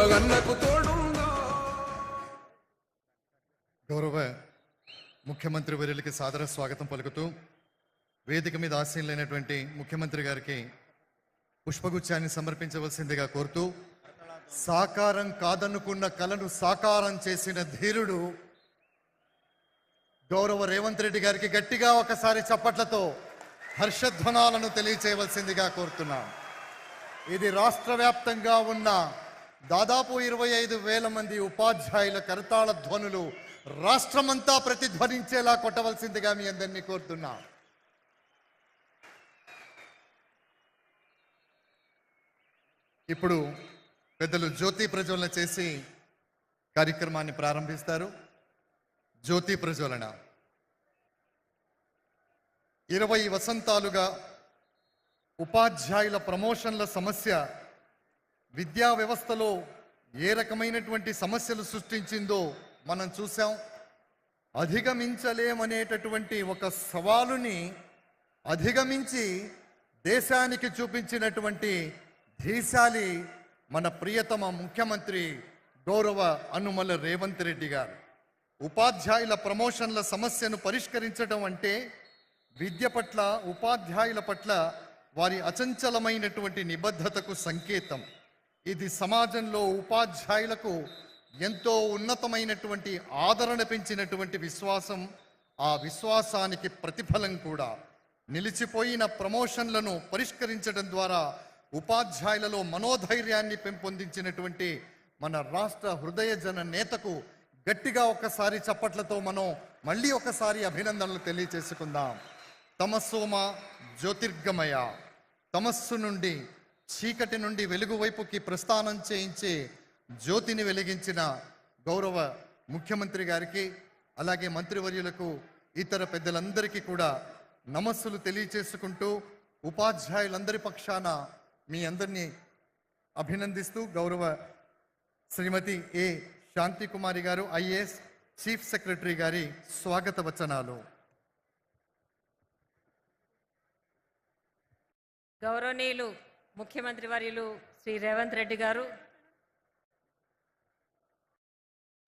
జగన్నకు తోడుందో. గౌరవ ముఖ్యమంత్రి వర్యులకి సాదర స్వాగతం పలుకుతూ వేదిక మీద ఆసీనులైనటువంటి ముఖ్యమంత్రి గారికి పుష్పగుచ్చాన్ని సమర్పించవలసిందిగా కోరుతూ, సాకారం కాదనుకున్న కలను సాకారం చేసిన ధీరుడు గౌరవ రేవంత్ రెడ్డి గారికి గట్టిగా ఒకసారి చప్పట్లతో హర్షధ్వనాలను తెలియచేయవలసిందిగా కోరుతున్నాం. ఇది రాష్ట్ర వ్యాప్తంగా ఉన్న దాదాపు 25,000 మంది ఉపాధ్యాయుల కరతాళ ధ్వనులు రాష్ట్రమంతా ప్రతిధ్వనించేలా కొట్టవలసిందిగా మీ అందరినీ కోరుతున్నాం. ఇప్పుడు పెద్దలు జ్యోతి ప్రజ్వలన చేసి కార్యక్రమాన్ని ప్రారంభిస్తారు. జ్యోతి ప్రజ్వలన 20 వసంతాలుగా ఉపాధ్యాయుల ప్రమోషన్ల సమస్య విద్యా వ్యవస్థలో ఏ రకమైనటువంటి సమస్యలు సృష్టించిందో మనం చూసాం. అధిగమించలేమనేటటువంటి ఒక సవాలుని అధిగమించి దేశానికి చూపించినటువంటి ధీశాలి మన ప్రియతమ ముఖ్యమంత్రి గౌరవ అనుమల రేవంత్ రెడ్డి గారు. ఉపాధ్యాయుల ప్రమోషన్ల సమస్యను పరిష్కరించడం అంటే విద్య పట్ల, ఉపాధ్యాయుల పట్ల వారి అచంచలమైనటువంటి నిబద్ధతకు సంకేతం. ఇది సమాజంలో ఉపాధ్యాయులకు ఎంతో ఉన్నతమైనటువంటి ఆదరణ పెంచినటువంటి విశ్వాసం. ఆ విశ్వాసానికి ప్రతిఫలం కూడా. నిలిచిపోయిన ప్రమోషన్లను పరిష్కరించడం ద్వారా ఉపాధ్యాయులలో మనోధైర్యాన్ని పెంపొందించినటువంటి మన రాష్ట్ర హృదయ జన నేతకు గట్టిగా ఒకసారి చప్పట్లతో మనం మళ్ళీ ఒకసారి అభినందనలు తెలియచేసుకుందాం. తమస్సోమ జ్యోతిర్గమయ, తమస్సు నుండి చీకటి నుండి వెలుగు వైపుకి ప్రస్థానం చేయించే జ్యోతిని వెలిగించిన గౌరవ ముఖ్యమంత్రి గారికి, అలాగే మంత్రివర్యులకు, ఇతర పెద్దలందరికీ కూడా నమస్సులు తెలియచేసుకుంటూ ఉపాధ్యాయులందరి పక్షాన మీ అందరినీ అభినందిస్తూ గౌరవ శ్రీమతి ఏ శాంతి కుమారి గారు, ఐఏఎస్ చీఫ్ సెక్రటరీ గారి స్వాగత వచనాలు. గౌరవనీయులు ముఖ్యమంత్రి వర్యులు శ్రీ రేవంత్ రెడ్డి గారు,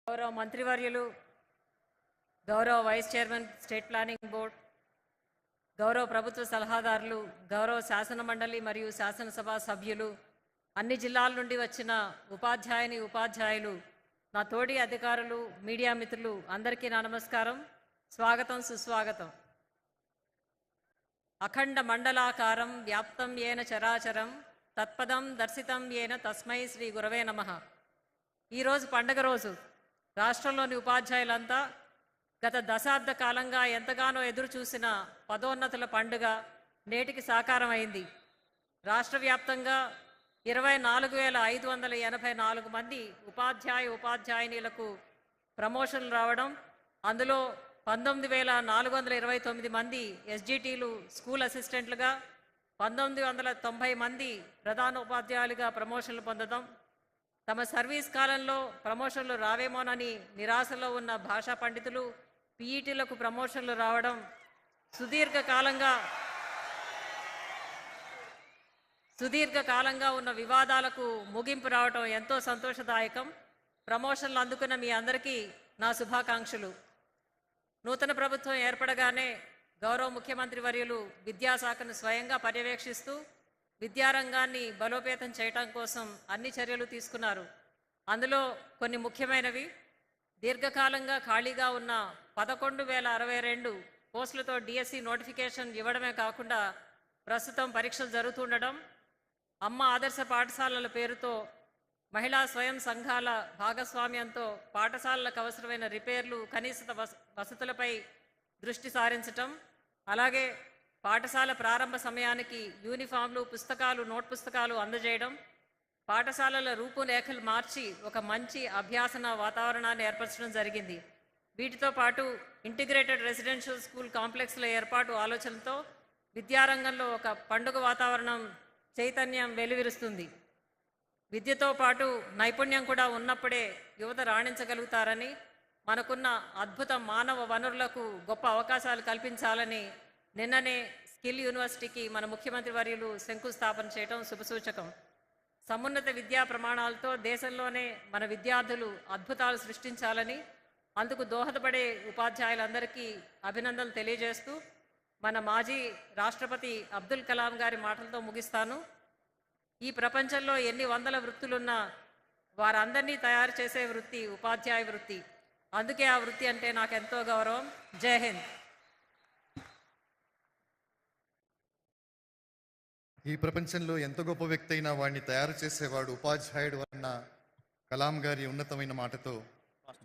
గౌరవ మంత్రివర్యులు, గౌరవ vice chairman state planning board, గౌరవ ప్రభుత్వ సలహాదారులు, గౌరవ శాసన మండలి మరియు శాసనసభ సభ్యులు, అన్ని జిల్లాల నుండి వచ్చిన ఉపాధ్యాయులు, నా తోటి అధికారులు, మీడియా మిత్రులు అందరికీ నా నమస్కారం, స్వాగతం, సుస్వాగతం. అఖండ మండలాకారం వ్యాప్తం ఏన చరాచరం తత్పదం దర్శితం ఏన తస్మై శ్రీ గురవే నమః. ఈరోజు పండగ రోజు. రాష్ట్రంలోని ఉపాధ్యాయులంతా గత దశాబ్ద కాలంగా ఎంతగానో ఎదురు చూసిన పదోన్నతుల పండుగ నేటికి సాకారం అయింది. రాష్ట్ర వ్యాప్తంగా 24,584 మంది ఉపాధ్యాయునిలకు ప్రమోషన్లు రావడం, అందులో 19,429 మంది ఎస్జిటీలు స్కూల్ అసిస్టెంట్లుగా, 1990 మంది ప్రధాన ఉపాధ్యాయులుగా ప్రమోషన్లు పొందడం, తమ సర్వీస్ కాలంలో ప్రమోషన్లు రావేమోనని నిరాశలో ఉన్న భాషా పండితులు, పీఈటీలకు ప్రమోషన్లు రావడం, సుదీర్ఘకాలంగా ఉన్న వివాదాలకు ముగింపు రావడం ఎంతో సంతోషదాయకం. ప్రమోషన్లు అందుకున్న మీ అందరికీ నా శుభాకాంక్షలు. నూతన ప్రభుత్వం ఏర్పడగానే గౌరవ ముఖ్యమంత్రి వర్యులు విద్యాశాఖను స్వయంగా పర్యవేక్షిస్తూ విద్యారంగాన్ని బలోపేతం చేయటం కోసం అన్ని చర్యలు తీసుకున్నారు. అందులో కొన్ని ముఖ్యమైనవి: దీర్ఘకాలంగా ఖాళీగా ఉన్న 11,062 పోస్టులతో డిఎస్సి నోటిఫికేషన్ ఇవ్వడమే కాకుండా ప్రస్తుతం పరీక్షలు జరుగుతుండడం, అమ్మ ఆదర్శ పాఠశాలల పేరుతో మహిళా స్వయం సంఘాల భాగస్వామ్యంతో పాఠశాలలకు అవసరమైన రిపేర్లు, కనీస వసతులపై దృష్టి సారించటం, అలాగే పాఠశాల ప్రారంభ సమయానికి యూనిఫామ్లు, పుస్తకాలు, నోట్ పుస్తకాలు అందజేయడం, పాఠశాలల రూపురేఖలు మార్చి ఒక మంచి అభ్యాసన వాతావరణాన్ని ఏర్పరచడం జరిగింది. వీటితో పాటు ఇంటిగ్రేటెడ్ రెసిడెన్షియల్ స్కూల్ కాంప్లెక్స్ల ఏర్పాటు ఆలోచనతో విద్యారంగంలో ఒక పండుగ వాతావరణం, చైతన్యం వెలువరిస్తుంది. విద్యతో పాటు నైపుణ్యం కూడా ఉన్నప్పుడే యువత రాణించగలుగుతారని, మనకున్న అద్భుత మానవ వనరులకు గొప్ప అవకాశాలు కల్పించాలని నిన్ననే స్కిల్ యూనివర్సిటీకి మన ముఖ్యమంత్రి వర్యులు శంకుస్థాపన చేయడం శుభసూచకం. సమున్నత విద్యా ప్రమాణాలతో దేశంలోనే మన విద్యార్థులు అద్భుతాలు సృష్టించాలని, అందుకు దోహదపడే ఉపాధ్యాయులందరికీ అభినందనలు తెలియజేస్తూ మన మాజీ రాష్ట్రపతి అబ్దుల్ కలాం గారి మాటలతో ముగిస్తాను. ఈ ప్రపంచంలో ఎన్ని వందల వృత్తులున్నా వారందరినీ తయారు చేసే వృత్తి ఉపాధ్యాయ వృత్తి. అందుకే ఆ వృత్తి అంటే నాకు ఎంతో గౌరవం. జై హింద్. ఈ ప్రపంచంలో ఎంత గొప్ప వ్యక్తి అయినా వాడిని తయారు చేసేవాడు ఉపాధ్యాయుడు అన్న కలాం గారి ఉన్నతమైన మాటతో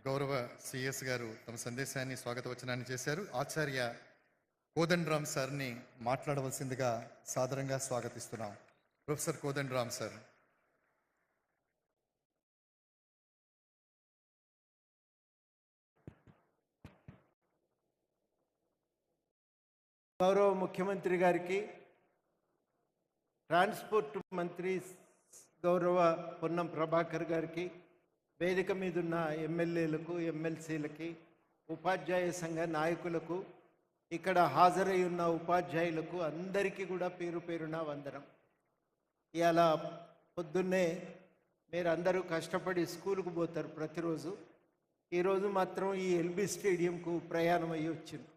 గౌరవ సిఎస్ గారు తమ సందేశాన్ని స్వాగత వచనాన్ని చేశారు. ఆచార్య కోదండరామ్ సార్ని మాట్లాడవలసిందిగా సాదరంగా స్వాగతిస్తున్నాం. Professor Kodandaram sir. గౌరవ ముఖ్యమంత్రి గారికి, ట్రాన్స్పోర్ట్ మంత్రి గౌరవ పొన్నం ప్రభాకర్ గారికి, వేదిక మీదున్న ఎమ్మెల్యేలకు, ఎమ్మెల్సీలకి, ఉపాధ్యాయ సంఘ నాయకులకు, ఇక్కడ హాజరై ఉన్న ఉపాధ్యాయులకు అందరికీ కూడా పేరు పేరున వందనం. ఇవాళ పొద్దున్నే మీరు అందరూ కష్టపడి స్కూలుకు పోతారు ప్రతిరోజు. ఈరోజు మాత్రం ఈ ఎల్బీ స్టేడియంకు ప్రయాణం అయ్యి వచ్చింది.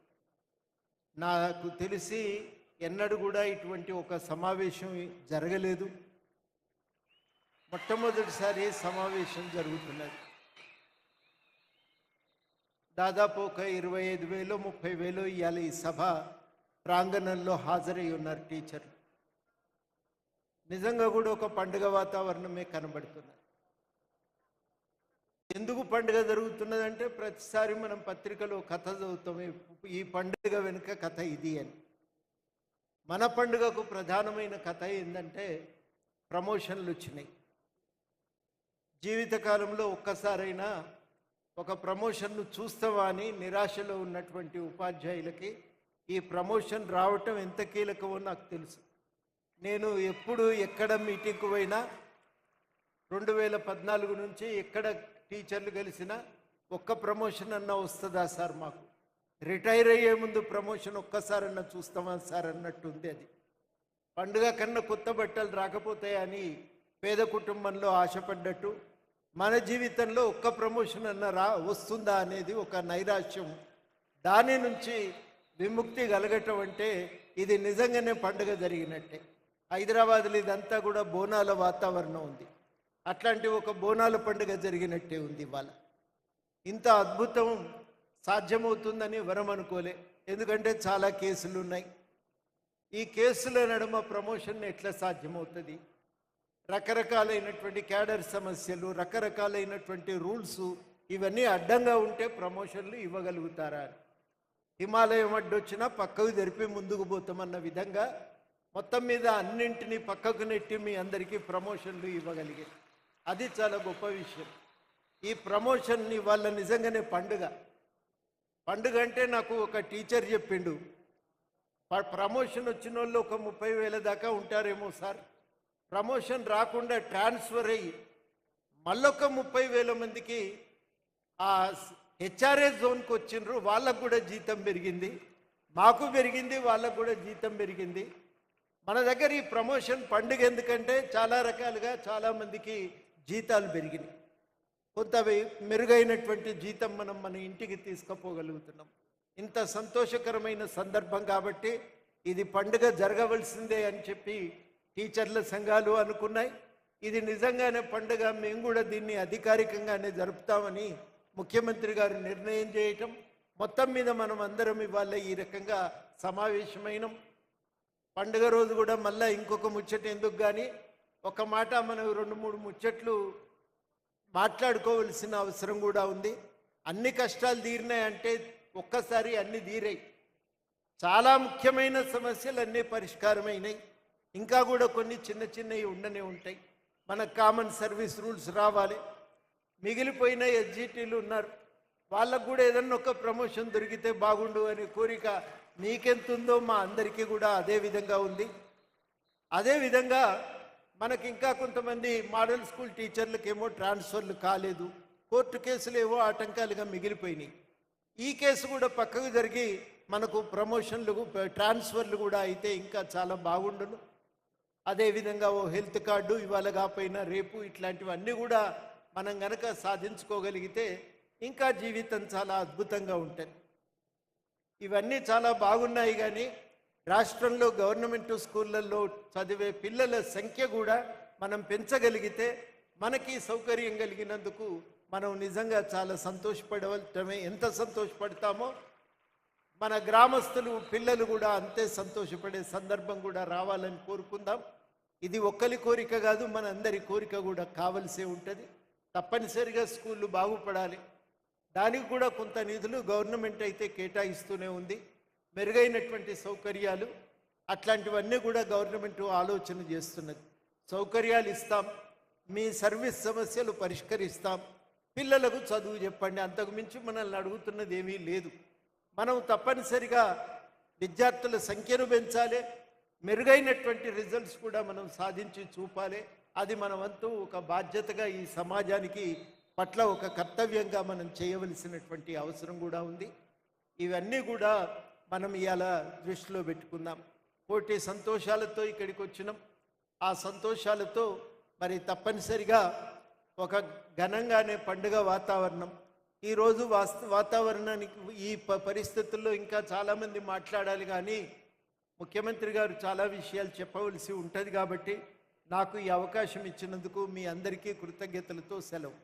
నాకు తెలిసి ఎన్నడూ కూడా ఇటువంటి ఒక సమావేశం జరగలేదు. మొట్టమొదటిసారి సమావేశం జరుగుతున్నది. దాదాపు ఒక 25,000 30,000 ఇవాళ ఈ సభ ప్రాంగణంలో హాజరై ఉన్నారు టీచర్లు. నిజంగా కూడా ఒక పండుగ వాతావరణమే కనబడుతున్నది. ఎందుకు పండుగ జరుగుతున్నదంటే ప్రతిసారి మనం పత్రికలో కథ చదువుతాం, ఈ పండుగ వెనుక కథ ఇది అని. మన పండుగకు ప్రధానమైన కథ ఏంటంటే ప్రమోషన్లు వచ్చినాయి. జీవితకాలంలో ఒక్కసారైనా ఒక ప్రమోషన్ను చూస్తావా అని నిరాశలో ఉన్నటువంటి ఉపాధ్యాయులకి ఈ ప్రమోషన్ రావటం ఎంత కీలకమో నాకు తెలుసు. నేను ఎప్పుడు ఎక్కడ మీటింగ్కు పోయినా 2014 నుంచి ఎక్కడ టీచర్లు కలిసినా ఒక్క ప్రమోషన్ అన్నా వస్తుందా సార్, మాకు రిటైర్ అయ్యే ముందు ప్రమోషన్ ఒక్కసారన్నా చూస్తామా సార్ అన్నట్టుంది. అది పండుగ కన్నా కొత్త బట్టలు రాకపోతాయని పేద కుటుంబంలో ఆశపడ్డట్టు మన జీవితంలో ఒక్క ప్రమోషన్ అన్నా వస్తుందా అనేది ఒక నైరాశ్యం. దాని నుంచి విముక్తి కలగటం అంటే ఇది నిజంగానే పండుగ జరిగినట్టే. హైదరాబాద్లో ఇదంతా కూడా బోనాల వాతావరణం ఉంది. అట్లాంటి ఒక బోనాల పండుగ జరిగినట్టే ఉంది ఇవాళ. ఇంత అద్భుతం సాధ్యమవుతుందని వరం అనుకోలే, ఎందుకంటే చాలా కేసులు ఉన్నాయి. ఈ కేసుల నడుమ ప్రమోషన్ ఎట్లా సాధ్యమవుతుంది? రకరకాలైనటువంటి క్యాడర్ సమస్యలు, రకరకాలైనటువంటి రూల్స్, ఇవన్నీ అడ్డంగా ఉంటే ప్రమోషన్లు ఇవ్వగలుగుతారా? హిమాలయం అడ్డొచ్చినా పక్కకు జరిపి ముందుకు పోతామన్న విధంగా మొత్తం మీద అన్నింటినీ పక్కకు నెట్టి మీ అందరికీ ప్రమోషన్లు ఇవ్వగలిగారు. అది చాలా గొప్ప విషయం. ఈ ప్రమోషన్ని వాళ్ళ నిజంగానే పండుగ అంటే నాకు ఒక టీచర్ చెప్పిండు, ప్రమోషన్ వచ్చిన వాళ్ళు ఒక 30,000 దాకా ఉంటారేమో సార్, ప్రమోషన్ రాకుండా ట్రాన్స్ఫర్ అయ్యి మళ్ళొక 30,000 మందికి ఆ హెచ్ఆర్ఏ జోన్కి వచ్చిండ్రు, వాళ్ళకు కూడా జీతం పెరిగింది, మాకు పెరిగింది, వాళ్ళకు కూడా జీతం పెరిగింది. మన దగ్గర ఈ ప్రమోషన్ పండుగ ఎందుకంటే చాలా రకాలుగా చాలామందికి జీతాలు పెరిగినాయి. కొంత మెరుగైనటువంటి జీతం మనం మన ఇంటికి తీసుకుపోగలుగుతున్నాం. ఇంత సంతోషకరమైన సందర్భం కాబట్టి ఇది పండుగ జరగవలసిందే అని చెప్పి టీచర్ల సంఘాలు అనుకున్నాయి. ఇది నిజంగానే పండుగ, మేము కూడా దీన్ని అధికారికంగానే జరుపుతామని ముఖ్యమంత్రి గారు నిర్ణయం చేయటం, మొత్తం మీద మనం అందరం ఇవాళ ఈ రకంగా సమావేశమైనం. పండుగ రోజు కూడా మళ్ళీ ఇంకొక ముచ్చట ఎందుకు కానీ ఒక మాట, మనం 2-3 ముచ్చట్లు మాట్లాడుకోవలసిన అవసరం కూడా ఉంది. అన్ని కష్టాలు తీరినాయంటే ఒక్కసారి అన్ని తీరాయి. చాలా ముఖ్యమైన సమస్యలు అన్నీ పరిష్కారమైనాయి. ఇంకా కూడా కొన్ని చిన్న చిన్నవి ఉండనే ఉంటాయి. మన కామన్ సర్వీస్ రూల్స్ రావాలి. మిగిలిపోయిన ఎస్జిటీలు ఉన్నారు, వాళ్ళకు కూడా ఏదన్నా ఒక ప్రమోషన్ దొరికితే బాగుండు అనే కోరిక మీకెంతుందో మా అందరికీ కూడా అదే విధంగా ఉంది. అదేవిధంగా మనకి ఇంకా కొంతమంది మోడల్ స్కూల్ టీచర్లకేమో ట్రాన్స్ఫర్లు కాలేదు, కోర్టు కేసులు ఏవో ఆటంకాలుగా మిగిలిపోయినాయి. ఈ కేసు కూడా పక్కకు జరిగి మనకు ప్రమోషన్లు, ట్రాన్స్ఫర్లు కూడా అయితే ఇంకా చాలా బాగుండును. అదేవిధంగా ఓ హెల్త్ కార్డు ఇవాళ కాకపోయినా రేపు ఇట్లాంటివన్నీ కూడా మనం గనక సాధించుకోగలిగితే ఇంకా జీవితం చాలా అద్భుతంగా ఉంటుంది. ఇవన్నీ చాలా బాగున్నాయి, కానీ రాష్ట్రంలో గవర్నమెంట్ స్కూళ్ళల్లో చదివే పిల్లల సంఖ్య కూడా మనం పెంచగలిగితే మనకి సౌకర్యం కలిగినందుకు మనం నిజంగా చాలా సంతోషపడవటమే. ఎంత సంతోషపడతామో మన గ్రామస్తులు పిల్లలు కూడా అంతే సంతోషపడే సందర్భం కూడా రావాలని కోరుకుందాం. ఇది ఒక్కరి కోరిక కాదు, మన అందరి కోరిక కూడా కావలసే ఉంటుంది. తప్పనిసరిగా స్కూళ్ళు బాగుపడాలి. దానికి కూడా కొంత నిధులు గవర్నమెంట్ అయితే కేటాయిస్తూనే ఉంది. మెరుగైనటువంటి సౌకర్యాలు అట్లాంటివన్నీ కూడా గవర్నమెంట్ ఆలోచన చేస్తున్నది. సౌకర్యాలు ఇస్తాం, మీ సర్వీస్ సమస్యలు పరిష్కరిస్తాం, పిల్లలకు చదువు చెప్పండి, అంతకు మించి మనల్ని అడుగుతున్నది ఏమీ లేదు. మనం తప్పనిసరిగా విద్యార్థుల సంఖ్యను పెంచాలి, మెరుగైనటువంటి రిజల్ట్స్ కూడా మనం సాధించి చూపాలి. అది మన వంతు ఒక బాధ్యతగా ఈ సమాజానికి పట్ల ఒక కర్తవ్యంగా మనం చేయవలసినటువంటి అవసరం కూడా ఉంది. ఇవన్నీ కూడా మనం ఇవాళ దృష్టిలో పెట్టుకుందాం. కోటి సంతోషాలతో ఇక్కడికి వచ్చినాం. ఆ సంతోషాలతో మరి తప్పనిసరిగా ఒక ఘనంగానే పండుగ వాతావరణం. ఈరోజు వాతావరణానికి ఈ పరిస్థితుల్లో ఇంకా చాలామంది మాట్లాడాలి, కానీ ముఖ్యమంత్రి గారు చాలా విషయాలు చెప్పవలసి ఉంటుంది. కాబట్టి నాకు ఈ అవకాశం ఇచ్చినందుకు మీ అందరికీ కృతజ్ఞతలతో సెలవు.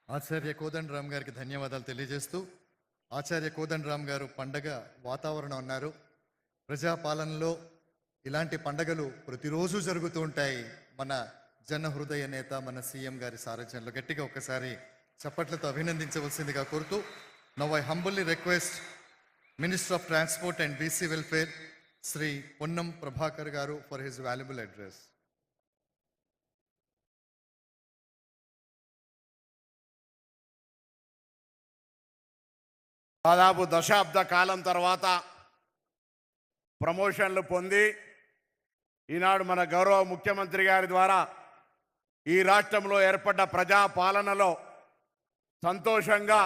ఆచార్య కోదండరామ్ గారికి ధన్యవాదాలు తెలియజేస్తూ, ఆచార్య కోదండరామ్ గారు పండగ వాతావరణం అన్నారు. ప్రజాపాలనలో ఇలాంటి పండగలు ప్రతిరోజు జరుగుతూ ఉంటాయి. మన జన హృదయ నేత మన సీఎం గారి సారథ్యంలో గట్టిగా ఒక్కసారి చప్పట్లతో అభినందించవలసిందిగా కోరుతూ, now I humbly request minister of transport and BC welfare Shri Ponnam Prabhakar garu for his valuable address. దాదాపు దశాబ్ద కాలం తర్వాత ప్రమోషన్లు పొంది ఈనాడు మన గౌరవ ముఖ్యమంత్రి గారి ద్వారా ఈ రాష్ట్రంలో ఏర్పడ్డ ప్రజా పాలనలో సంతోషంగా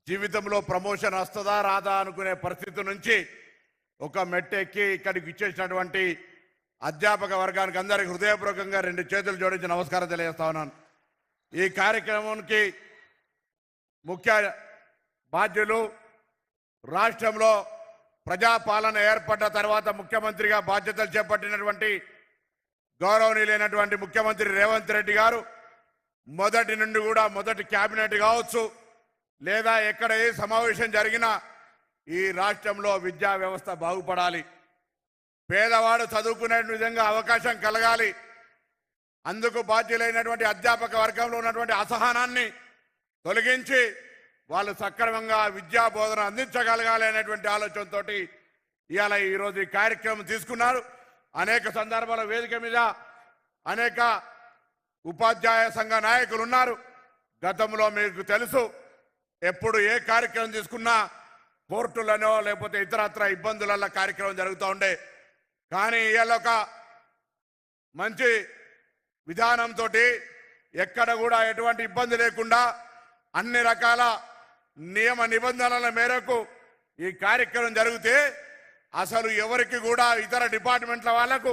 జీవితంలో ప్రమోషన్ వస్తుందా రాదా అనుకునే పరిస్థితి నుంచి ఒక మెట్టెక్కి ఇక్కడికి ఇచ్చేసినటువంటి అధ్యాపక వర్గానికి అందరికీ హృదయపూర్వకంగా 2 చేతులు జోడించి నమస్కారం తెలియజేస్తా ఉన్నాను. ఈ కార్యక్రమానికి ముఖ్య బాధ్యులు రాష్ట్రంలో ప్రజాపాలన ఏర్పడ్డ తర్వాత ముఖ్యమంత్రిగా బాధ్యతలు చేపట్టినటువంటి గౌరవనీయులైనటువంటి ముఖ్యమంత్రి రేవంత్ రెడ్డి గారు మొదటి నుండి కూడా మొదటి క్యాబినెట్ కావచ్చు లేదా ఎక్కడ ఏ సమావేశం జరిగినా ఈ రాష్ట్రంలో విద్యా వ్యవస్థ బాగుపడాలి, పేదవాడు చదువుకునే విధంగా అవకాశం కలగాలి, అందుకు బాధ్యులైనటువంటి అధ్యాపక వర్గంలో ఉన్నటువంటి అసహనాన్ని తొలగించి వాళ్ళు సక్రమంగా విద్యా బోధన అందించగలగాలి అనేటువంటి ఆలోచనతో ఇవాళ ఈరోజు ఈ కార్యక్రమం తీసుకున్నారు. అనేక సందర్భాల వేదిక మీద అనేక ఉపాధ్యాయ సంఘ నాయకులు ఉన్నారు. గతంలో మీకు తెలుసు, ఎప్పుడు ఏ కార్యక్రమం తీసుకున్నా కోర్టులనో లేకపోతే ఇతరత్ర ఇబ్బందులలో కార్యక్రమం జరుగుతూ ఉండే. కానీ ఇవాళ ఒక మంచి విధానంతో ఎక్కడ కూడా ఎటువంటి ఇబ్బంది లేకుండా అన్ని రకాల నియమ నిబంధనల మేరకు ఈ కార్యక్రమం జరిగితే అసలు ఎవరికి కూడా ఇతర డిపార్ట్మెంట్ల వాళ్లకు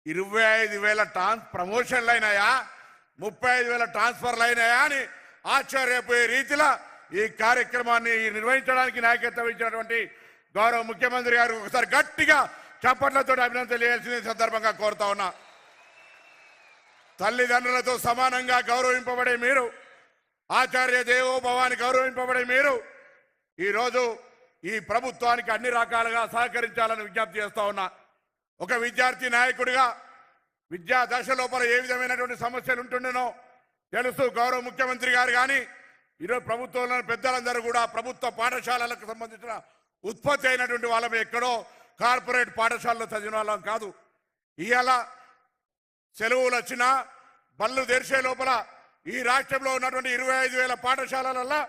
25,000 ప్రమోషన్లు అయినాయా, 35,000 ట్రాన్స్ఫర్లు అయినాయా అని ఆశ్చర్యపోయే రీతిలో ఈ కార్యక్రమాన్ని నిర్వహించడానికి నాయకత్వం ఇచ్చినటువంటి గౌరవ ముఖ్యమంత్రి గారు ఒకసారి గట్టిగా చప్పట్లతో అభినందన తెలియాల్సిన సందర్భంగా కోరుతా ఉన్నా. తల్లిదండ్రులతో సమానంగా గౌరవింపబడే మీరు, ఆచార్య దేవోభవాన్ని గౌరవింపబడే మీరు ఈరోజు ఈ ప్రభుత్వానికి అన్ని రకాలుగా సహకరించాలని విజ్ఞప్తి చేస్తా ఉన్నా. ఒక విద్యార్థి నాయకుడిగా విద్యా దశ లోపల ఏ విధమైనటువంటి సమస్యలు ఉంటుండేనో తెలుసు. గౌరవ ముఖ్యమంత్రి గారు కానీ ఈరోజు ప్రభుత్వంలో పెద్దలందరూ కూడా ప్రభుత్వ పాఠశాలలకు సంబంధించిన ఉత్పత్తి అయినటువంటి వాళ్ళం, ఎక్కడో కార్పొరేట్ పాఠశాలలో చదివిన వాళ్ళం కాదు. ఇవాళ సెలవులు వచ్చినా బళ్ళు తెరిచే లోపల ఈ రాష్ట్రంలో ఉన్నటువంటి 25,000 పాఠశాలలలో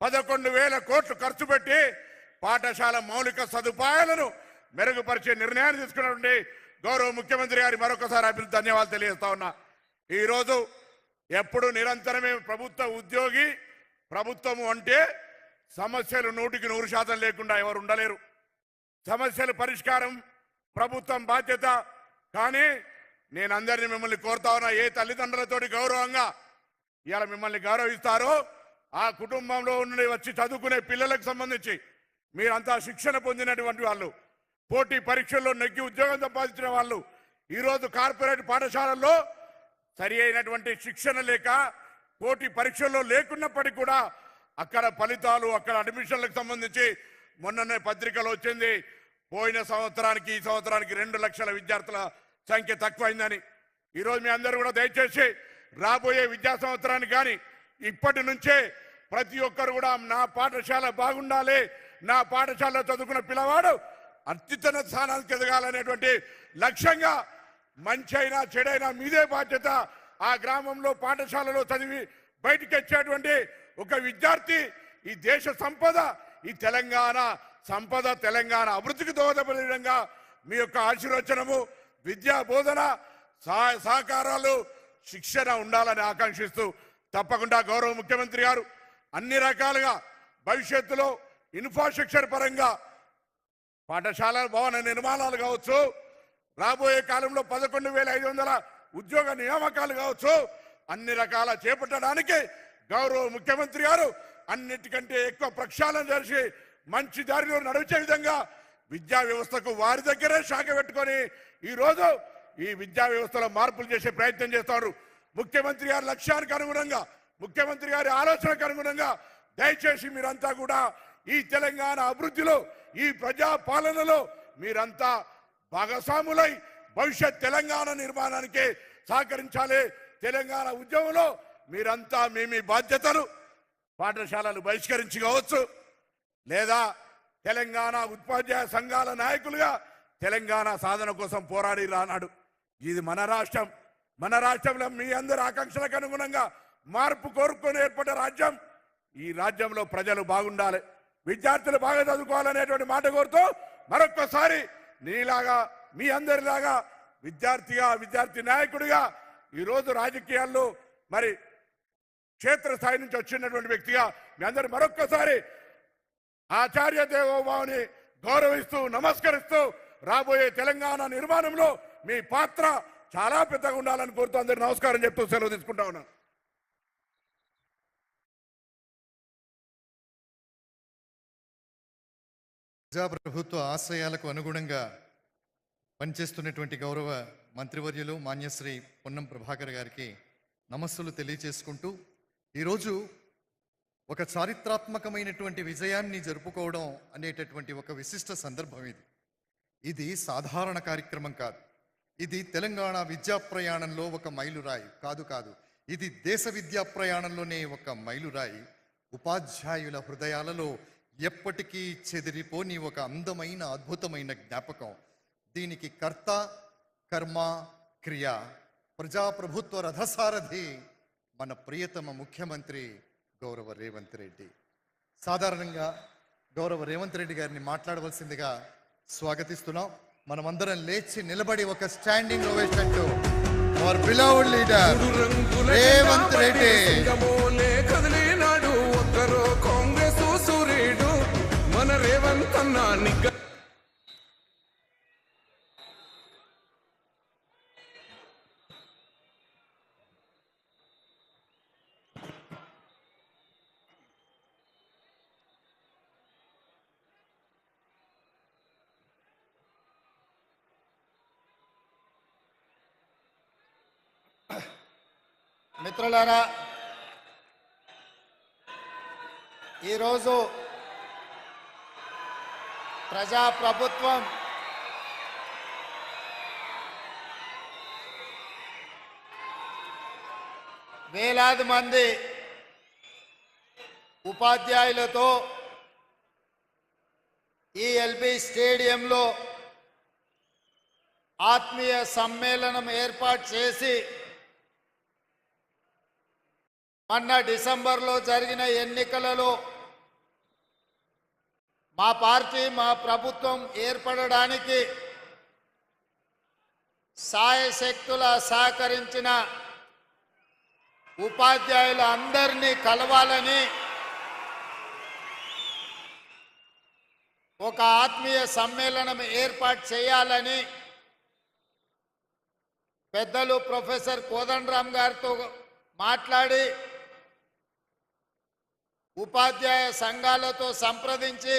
11,000 కోట్లు ఖర్చు పెట్టి పాఠశాల మౌలిక సదుపాయాలను మెరుగుపరిచే నిర్ణయాన్ని తీసుకున్నటువంటి గౌరవ ముఖ్యమంత్రి గారి మరొకసారి ధన్యవాదాలు తెలియజేస్తా ఉన్నా. ఈరోజు ఎప్పుడు నిరంతరమే ప్రభుత్వ ఉద్యోగి, ప్రభుత్వము అంటే సమస్యలు 100% లేకుండా ఎవరు ఉండలేరు. సమస్యల పరిష్కారం ప్రభుత్వం బాధ్యత. కానీ నేను అందరినీ మిమ్మల్ని కోరుతా ఉన్నా, ఏ తల్లిదండ్రులతోటి గౌరవంగా ఇవాళ మిమ్మల్ని గౌరవిస్తారో ఆ కుటుంబంలో ఉండి వచ్చి చదువుకునే పిల్లలకు సంబంధించి మీరంతా శిక్షణ పొందినటువంటి వాళ్ళు, పోటీ పరీక్షల్లో నెగ్గి ఉద్యోగం సంపాదించిన వాళ్ళు, ఈరోజు కార్పొరేట్ పాఠశాలల్లో సరి అయినటువంటి శిక్షణ లేక పోటీ పరీక్షల్లో లేకున్నప్పటికీ కూడా అక్కడ ఫలితాలు, అక్కడ అడ్మిషన్లకు సంబంధించి మొన్ననే పత్రికలో వచ్చింది, పోయిన సంవత్సరానికి ఈ సంవత్సరానికి 2 లక్షల విద్యార్థుల సంఖ్య తక్కువైందని. ఈరోజు మీ అందరూ కూడా దయచేసి రాబోయే విద్యా సంవత్సరానికి కానీ ఇప్పటి నుంచే ప్రతి ఒక్కరు కూడా నా పాఠశాల బాగుండాలి, నా పాఠశాలలో చదువుకున్న పిల్లవాడు అత్యున్నత స్థానానికి ఎదగాలనేటువంటి లక్ష్యంగా మంచి అయినా చెడైనా మీదే బాధ్యత. ఆ గ్రామంలో పాఠశాలలో చదివి బయటికి వచ్చేటువంటి ఒక విద్యార్థి ఈ దేశ సంపద, ఈ తెలంగాణ సంపద, తెలంగాణ అభివృద్ధికి దోహదపడే విధంగా మీ యొక్క ఆశీర్వచనము, విద్యా బోధన, సహకారాలు, శిక్షణ ఉండాలని ఆకాంక్షిస్తూ తప్పకుండా గౌరవ ముఖ్యమంత్రి గారు అన్ని రకాలుగా భవిష్యత్తులో ఇన్ఫ్రాస్ట్రక్చర్ పరంగా పాఠశాల భవన నిర్మాణాలు కావచ్చు, రాబోయే కాలంలో 11,500 ఉద్యోగ నియామకాలు కావచ్చు, అన్ని రకాల చేపట్టడానికి గౌరవ ముఖ్యమంత్రి గారు అన్నిటికంటే ఎక్కువ ప్రక్షాళన చేసి మంచి దారిలో నడిచే విధంగా విద్యా వ్యవస్థకు వారి దగ్గరే శాఖ పెట్టుకొని ఈరోజు ఈ విద్యా వ్యవస్థలో మార్పులు చేసే ప్రయత్నం చేస్తారు. ముఖ్యమంత్రి గారి లక్ష్యానికి అనుగుణంగా, ముఖ్యమంత్రి గారి ఆలోచనకు అనుగుణంగా దయచేసి మీరంతా కూడా ఈ తెలంగాణ అభివృద్ధిలో, ఈ ప్రజా పాలనలో మీరంతా భాగస్వాములై భవిష్యత్ తెలంగాణ నిర్మాణానికి సహకరించాలి. తెలంగాణ ఉద్యమంలో మీరంతా మీ బాధ్యతలు పాఠశాలలు బహిష్కరించి కావచ్చు, లేదా తెలంగాణ ఉపాధ్యాయ సంఘాల నాయకులుగా తెలంగాణ సాధన కోసం పోరాడి రానాడు. ఇది మన రాష్ట్రం. మన రాష్ట్రంలో మీ అందరి ఆకాంక్షలకు అనుగుణంగా మార్పు కోరుకొని ఏర్పడ్డ రాజ్యం. ఈ రాజ్యంలో ప్రజలు బాగుండాలి, విద్యార్థులు బాగా చదువుకోవాలనేటువంటి మాట కోరుతూ మరొక్కసారి నీలాగా, మీ అందరిలాగా విద్యార్థిగా, విద్యార్థి నాయకుడిగా ఈరోజు రాజకీయాల్లో మరి క్షేత్రస్థాయి నుంచి వచ్చినటువంటి వ్యక్తిగా మీ అందరు మరొక్కసారి ఆచార్య దేవోభావుని గౌరవిస్తూ నమస్కరిస్తూ రాబోయే తెలంగాణ నిర్మాణంలో మీ పాత్ర చాలా పెద్దగా ఉండాలని కోరుతూ అందరు నమస్కారం చెప్తూ సెలవు తీసుకుంటా ఉన్నాను. ప్రజాప్రభుత్వ ఆశయాలకు అనుగుణంగా పనిచేస్తున్నటువంటి గౌరవ మంత్రివర్యులు మాన్యశ్రీ పొన్నం ప్రభాకర్ గారికి నమస్సులు తెలియచేసుకుంటూ ఈరోజు ఒక చారిత్రాత్మకమైనటువంటి విజయాన్ని జరుపుకోవడం అనేటటువంటి ఒక విశిష్ట సందర్భం ఇది. ఇది సాధారణ కార్యక్రమం కాదు. ఇది తెలంగాణ విద్యా ప్రయాణంలో ఒక మైలురాయి కాదు. ఇది దేశ విద్యా ప్రయాణంలోనే ఒక మైలురాయి. ఉపాధ్యాయుల హృదయాలలో ఎప్పటికీ చెదిరిపోని ఒక అందమైన అద్భుతమైన జ్ఞాపకం. దీనికి కర్త, కర్మ, క్రియ, ప్రజాప్రభుత్వ రథసారథి మన ప్రియతమ ముఖ్యమంత్రి గౌరవ రేవంత్ రెడ్డి. సాధారణంగా గౌరవ రేవంత్ రెడ్డి గారిని మాట్లాడవలసిందిగా స్వాగతిస్తున్నాం. మనమందరం లేచి నిలబడి ఒక standing ovation to our beloved leader Revanth Reddy. Congress సూర్యుడు మన రేవంత్ అన్నా మిత్రులారా, ఈరోజు ప్రజాప్రభుత్వం వేలాది మంది ఉపాధ్యాయులతో ఈ ఎల్బీ స్టేడియంలో ఆత్మీయ సమ్మేళనం ఏర్పాటు చేసి మొన్న డిసెంబర్లో జరిగిన ఎన్నికలలో మా పార్టీ, మా ప్రభుత్వం ఏర్పడడానికి సాయశక్తుల సహకరించిన ఉపాధ్యాయుల అందరినీ కలవాలని ఒక ఆత్మీయ సమ్మేళనం ఏర్పాటు చేయాలని పెద్దలు ప్రొఫెసర్ కోదండరామ్ గారితో మాట్లాడి ఉపాధ్యాయ సంఘాలతో సంప్రదించి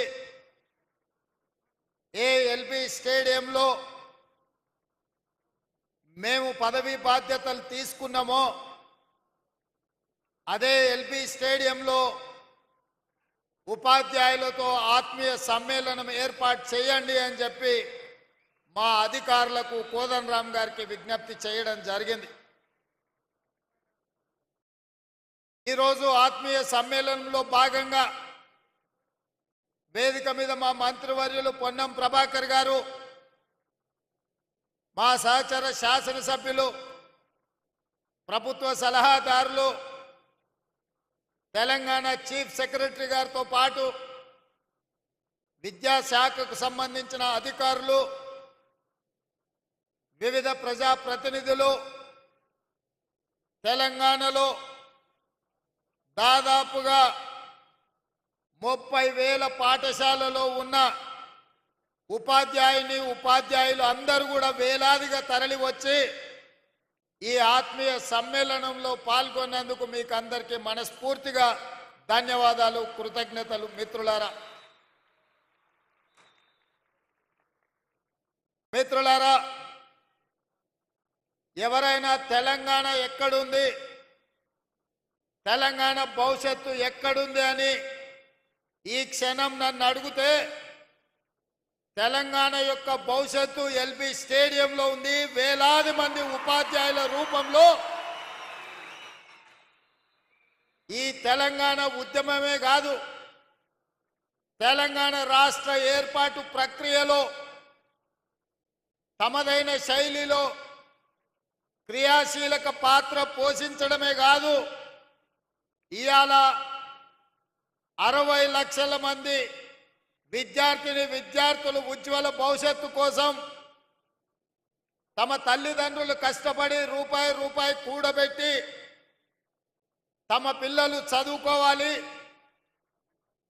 ఎల్బీ స్టేడియంలో మేము పదవీ బాధ్యతలు తీసుకున్నామో అదే ఎల్బీ స్టేడియంలో ఉపాధ్యాయులతో ఆత్మీయ సమ్మేళనం ఏర్పాటు చేయండి అని చెప్పి మా అధికారులకు కోదండరామ్ గారికి విజ్ఞప్తి చేయడం జరిగింది. ఈరోజు ఆత్మీయ సమ్మేళనంలో భాగంగా వేదిక మీద మా మంత్రివర్యులు పొన్నం ప్రభాకర్ గారు, మా సహచర శాసనసభ్యులు, ప్రభుత్వ సలహాదారులు, తెలంగాణ చీఫ్ సెక్రటరీ గారితో పాటు విద్యాశాఖకు సంబంధించిన అధికారులు, వివిధ ప్రజాప్రతినిధులు తెలంగాణలో దాదాపుగా 30,000 పాఠశాలలో ఉన్న ఉపాధ్యాయులు అందరూ కూడా వేలాదిగా తరలి వచ్చి ఈ ఆత్మీయ సమ్మేళనంలో పాల్గొన్నందుకు మీకు అందరికీ మనస్ఫూర్తిగా ధన్యవాదాలు, కృతజ్ఞతలు. మిత్రులారా, ఎవరైనా తెలంగాణ ఎక్కడుంది, తెలంగాణ భవిష్యత్తు ఎక్కడుంది అని ఈ క్షణం నన్ను అడిగితే తెలంగాణ యొక్క భవిష్యత్తు ఎల్బీ స్టేడియంలో ఉంది. వేలాది మంది ఉపాధ్యాయుల రూపంలో ఈ తెలంగాణ ఉద్యమమే కాదు, తెలంగాణ రాష్ట్ర ఏర్పాటు ప్రక్రియలో తమదైన శైలిలో క్రియాశీలక పాత్ర పోషించడమే కాదు, ఇవాళ 60 లక్షల మంది విద్యార్థులు ఉజ్వల భవిష్యత్తు కోసం తమ తల్లిదండ్రులు కష్టపడి రూపాయి కూడబెట్టి తమ పిల్లలు చదువుకోవాలి,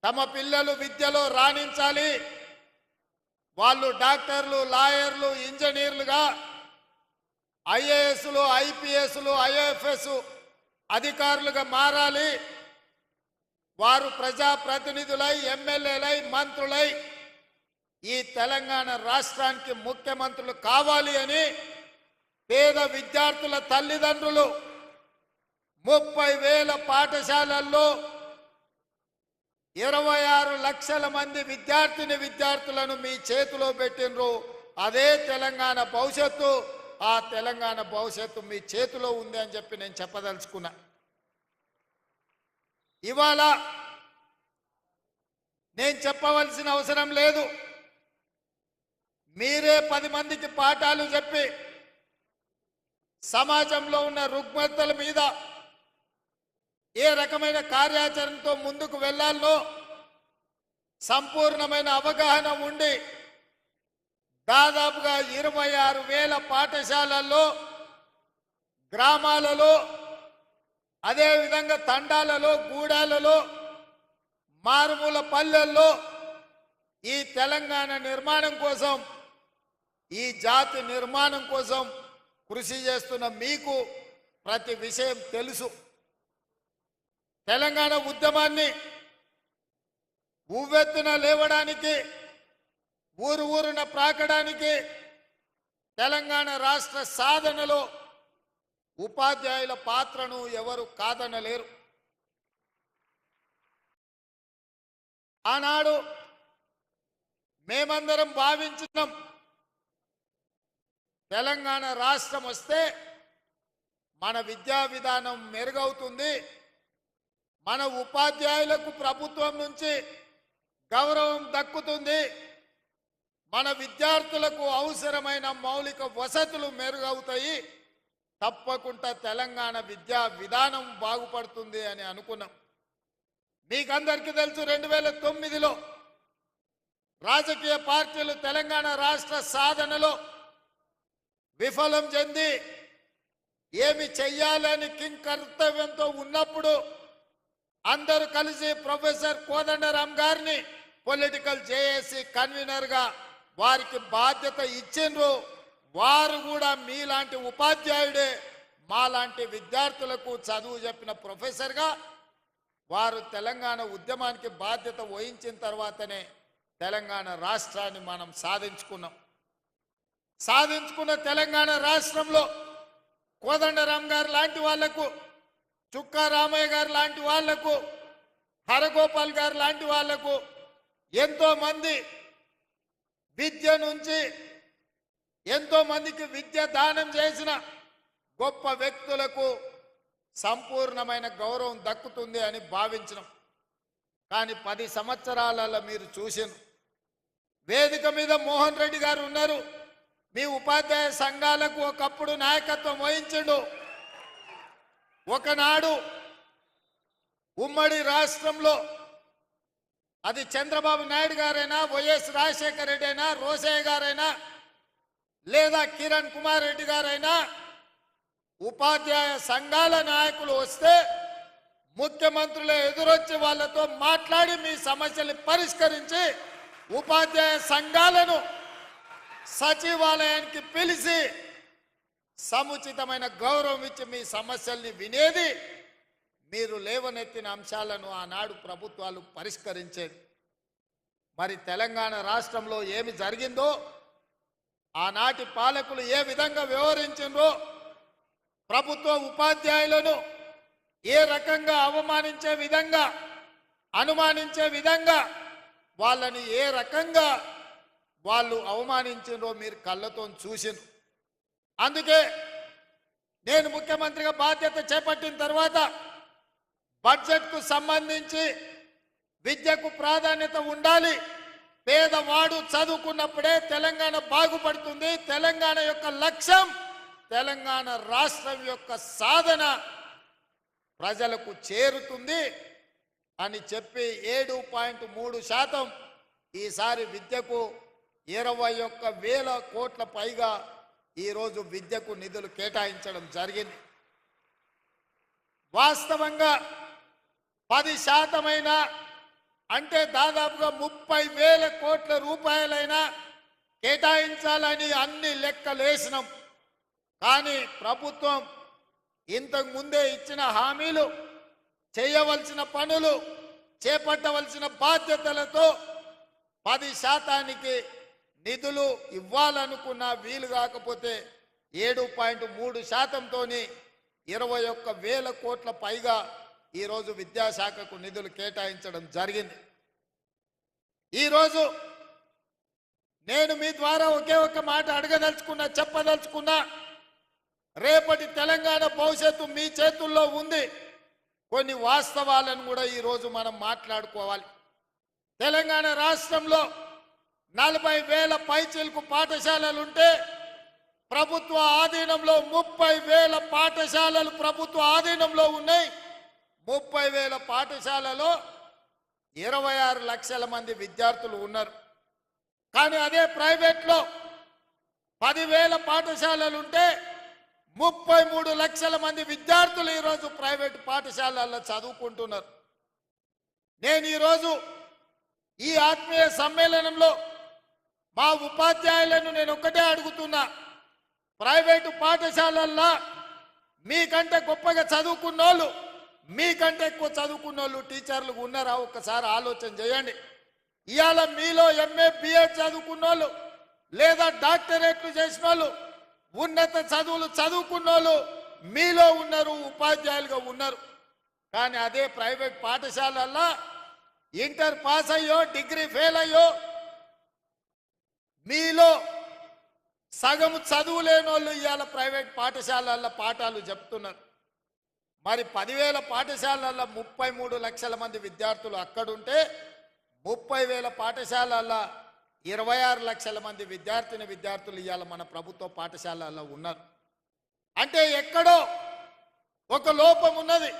తమ పిల్లలు విద్యలో రాణించాలి, వాళ్ళు డాక్టర్లు, లాయర్లు, ఇంజనీర్లుగా ఐఏఎస్లు, ఐపీఎస్లు, ఐఎఫ్ఎస్ అధికారులుగా మారాలి, వారు ప్రజాప్రతినిధులై, ఎమ్మెల్యేలై, మంత్రులై ఈ తెలంగాణ రాష్ట్రానికి ముఖ్యమంత్రులు కావాలి అని పేద విద్యార్థుల తల్లిదండ్రులు 30,000 పాఠశాలల్లో 26 లక్షల మంది విద్యార్థులను మీ చేతిలో పెట్టినరు. అదే తెలంగాణ భవిష్యత్తు. ఆ తెలంగాణ భవిష్యత్తు మీ చేతిలో ఉంది అని చెప్పి నేను చెప్పదలుచుకున్నా. ఇవాళ నేను చెప్పవలసిన అవసరం లేదు, మీరే 10 మందికి పాఠాలు చెప్పి సమాజంలో ఉన్న రుగ్మతల మీద ఏ రకమైన కార్యాచరణతో ముందుకు వెళ్ళాలో సంపూర్ణమైన అవగాహన ఉండి దాదాపుగా 26,000 పాఠశాలల్లో, గ్రామాలలో, అదేవిధంగా తండాలలో, గూడాలలో, మారుమూల పల్లెల్లో ఈ తెలంగాణ నిర్మాణం కోసం, ఈ జాతి నిర్మాణం కోసం కృషి చేస్తున్న మీకు ప్రతి విషయం తెలుసు. తెలంగాణ ఉద్యమాన్ని ఉవ్వెత్తున లేవడానికి, ఊరున ప్రాకడానికి, తెలంగాణ రాష్ట్ర సాధనలో ఉపాధ్యాయుల పాత్రను ఎవరు కాదనలేరు. ఆనాడు మేమందరం భావించినాం, తెలంగాణ రాష్ట్రం వస్తే మన విద్యా విధానం మెరుగవుతుంది, మన ఉపాధ్యాయులకు ప్రభుత్వం నుంచి గౌరవం దక్కుతుంది, మన విద్యార్థులకు అవసరమైన మౌలిక వసతులు మెరుగవుతాయి, తప్పకుండా తెలంగాణ విద్యా విధానం బాగుపడుతుంది అని అనుకున్నాం. మీకందరికీ తెలుసు, 2009లో రాజకీయ పార్టీలు తెలంగాణ రాష్ట్ర సాధనలో విఫలం చెంది ఏమి చెయ్యాలని కింకర్తవ్యంతో ఉన్నప్పుడు అందరూ కలిసి ప్రొఫెసర్ కోదండరామ్ గారిని, పొలిటికల్ జేఏసీ కన్వీనర్గా వారికి బాధ్యత ఇచ్చిండ్రు. వారు కూడా మీలాంటి ఉపాధ్యాయుడే మాలాంటి విద్యార్థులకు చదువు చెప్పిన ప్రొఫెసర్గా వారు తెలంగాణ ఉద్యమానికి బాధ్యత వహించిన తర్వాతనే తెలంగాణ రాష్ట్రాన్ని మనం సాధించుకున్న తెలంగాణ రాష్ట్రంలో కోదండరాం గారు లాంటి వాళ్లకు, చుక్కా రామయ్య గారు లాంటి వాళ్లకు, హరగోపాల్ గారు లాంటి వాళ్లకు, ఎంతో మంది విద్య నుంచి ఎంతో మందికి విద్య దానం చేసిన గొప్ప వ్యక్తులకు సంపూర్ణమైన గౌరవం దక్కుతుంది అని భావించినాం. కానీ 10 సంవత్సరాలలో మీరు చూసిన వేదిక మీద మోహన్ రెడ్డి గారు ఉన్నారు. మీ ఉపాధ్యాయ సంఘాలకు ఒకప్పుడు నాయకత్వం వహించిండు. ఒకనాడు ఉమ్మడి రాష్ట్రంలో అది చంద్రబాబు నాయుడు గారైనా, వైఎస్ రాజశేఖర రెడ్డి అయినా, రోసయ్య గారైనా, లేదా కిరణ్ కుమార్ రెడ్డి గారైనా ఉపాధ్యాయ సంఘాల నాయకులు వస్తే ముఖ్యమంత్రులే ఎదురొచ్చి వాళ్ళతో మాట్లాడి మీ సమస్యల్ని పరిష్కరించి ఉపాధ్యాయ సంఘాలను సచివాలయానికి పిలిచి సముచితమైన గౌరవం ఇచ్చి మీ సమస్యల్ని వినేది. మీరు లేవనెత్తిన అంశాలను ఆనాడు ప్రభుత్వాలు పరిష్కరించేది. మరి తెలంగాణ రాష్ట్రంలో ఏమి జరిగిందో, ఆనాటి పాలకులు ఏ విధంగా వ్యవహరించిందో, ప్రభుత్వ ఉపాధ్యాయులను ఏ రకంగా అవమానించే విధంగా, అనుమానించే విధంగా, వాళ్ళని ఏ రకంగా వాళ్ళు అవమానించిండ్రో మీరు కళ్ళతో చూసిండ్రు. అందుకే నేను ముఖ్యమంత్రిగా బాధ్యత చేపట్టిన తర్వాత బడ్జెట్కు సంబంధించి విద్యకు ప్రాధాన్యత ఉండాలి. పేదవాడు చదువుకున్నప్పుడే తెలంగాణ బాగుపడుతుంది. తెలంగాణ యొక్క లక్ష్యం, తెలంగాణ రాష్ట్రం యొక్క సాధన ప్రజలకు చేరుతుంది అని చెప్పి 7.3% ఈసారి విద్యకు 21,000 కోట్ల పైగా ఈరోజు విద్యకు నిధులు కేటాయించడం జరిగింది. వాస్తవంగా 10% అంటే దాదాపుగా 30,000 కోట్ల రూపాయలైనా కేటాయించాలని అన్ని లెక్కలేసినాం. కానీ ప్రభుత్వం ఇంతకు ముందే ఇచ్చిన హామీలు, చేయవలసిన పనులు, చేపట్టవలసిన బాధ్యతలతో 10% నిధులు ఇవ్వాలనుకున్నా వీలు కాకపోతే 7.3%తోని 21,000 కోట్ల పైగా ఈరోజు విద్యాశాఖకు నిధులు కేటాయించడం జరిగింది. ఈరోజు నేను మీ ద్వారా ఒకే ఒక మాట చెప్పదలుచుకున్నా, రేపటి తెలంగాణ భవిష్యత్తు మీ చేతుల్లో ఉంది. కొన్ని వాస్తవాలను కూడా ఈరోజు మనం మాట్లాడుకోవాలి. తెలంగాణ రాష్ట్రంలో 40,000 పైచిలకు పాఠశాలలుంటే ప్రభుత్వ ఆధీనంలో 30,000 పాఠశాలలు ప్రభుత్వ ఆధీనంలో ఉన్నాయి. 30,000 పాఠశాలలో 26 లక్షల మంది విద్యార్థులు ఉన్నారు. కానీ అదే ప్రైవేట్లో 10,000 పాఠశాలలుంటే 33 లక్షల మంది విద్యార్థులు ఈరోజు ప్రైవేటు పాఠశాలల్లో చదువుకుంటున్నారు. నేను ఈరోజు ఈ ఆత్మీయ సమ్మేళనంలో మా ఉపాధ్యాయులను నేను ఒక్కటే అడుగుతున్నా, ప్రైవేటు పాఠశాలల్లో మీకంటే గొప్పగా చదువుకున్నోళ్ళు, మీకంటే ఎక్కువ చదువుకున్నోళ్ళు టీచర్లు ఉన్నారా? ఒక్కసారి ఆలోచన చేయండి. ఇవాళ మీలో MA BEd చదువుకున్నోళ్ళు లేదా డాక్టరేట్లు చేసిన వాళ్ళు, ఉన్నత చదువులు చదువుకున్నోళ్ళు మీలో ఉన్నారు, ఉపాధ్యాయులుగా ఉన్నారు. కానీ అదే ప్రైవేట్ పాఠశాలల్లో ఇంటర్ పాస్ అయ్యో, డిగ్రీ ఫెయిల్ అయ్యో, మీలో సగం చదువు లేని వాళ్ళు ఇవాళ ప్రైవేట్ పాఠశాలల్లో పాఠాలు చెప్తున్నారు. మరి 10,000 పాఠశాలల్లో 33 లక్షల మంది విద్యార్థులు అక్కడుంటే 30,000 పాఠశాలల్లో 26 లక్షల మంది విద్యార్థులు ఇవాళ మన ప్రభుత్వ పాఠశాలల్లో ఉన్నారు. అంటే ఎక్కడో ఒక లోపం ఉన్నది.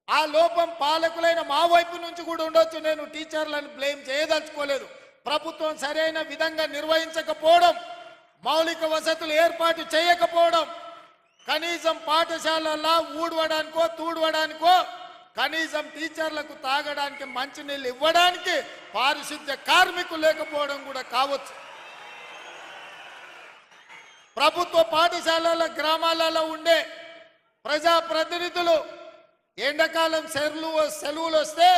ఆ లోపం పాలకులైన మా వైపు నుంచి కూడా ఉండొచ్చు. నేను టీచర్లను బ్లేమ్ చేయదలుచుకోలేదు. ప్రభుత్వం సరైన విధంగా నిర్వహించకపోవడం, మౌలిక వసతులు ఏర్పాటు చేయకపోవడం, కనీసం పాఠశాలల్లో ఊడవడానికో తూడవడానికో కనీసం టీచర్లకు తాగడానికి మంచినీళ్ళు ఇవ్వడానికి పారిశుద్ధ్య కార్మికులు లేకపోవడం కూడా కావచ్చు. ప్రభుత్వ పాఠశాలల గ్రామాలలో ఉండే ప్రజాప్రతినిధులు ఎండాకాలం సెలవులు వస్తే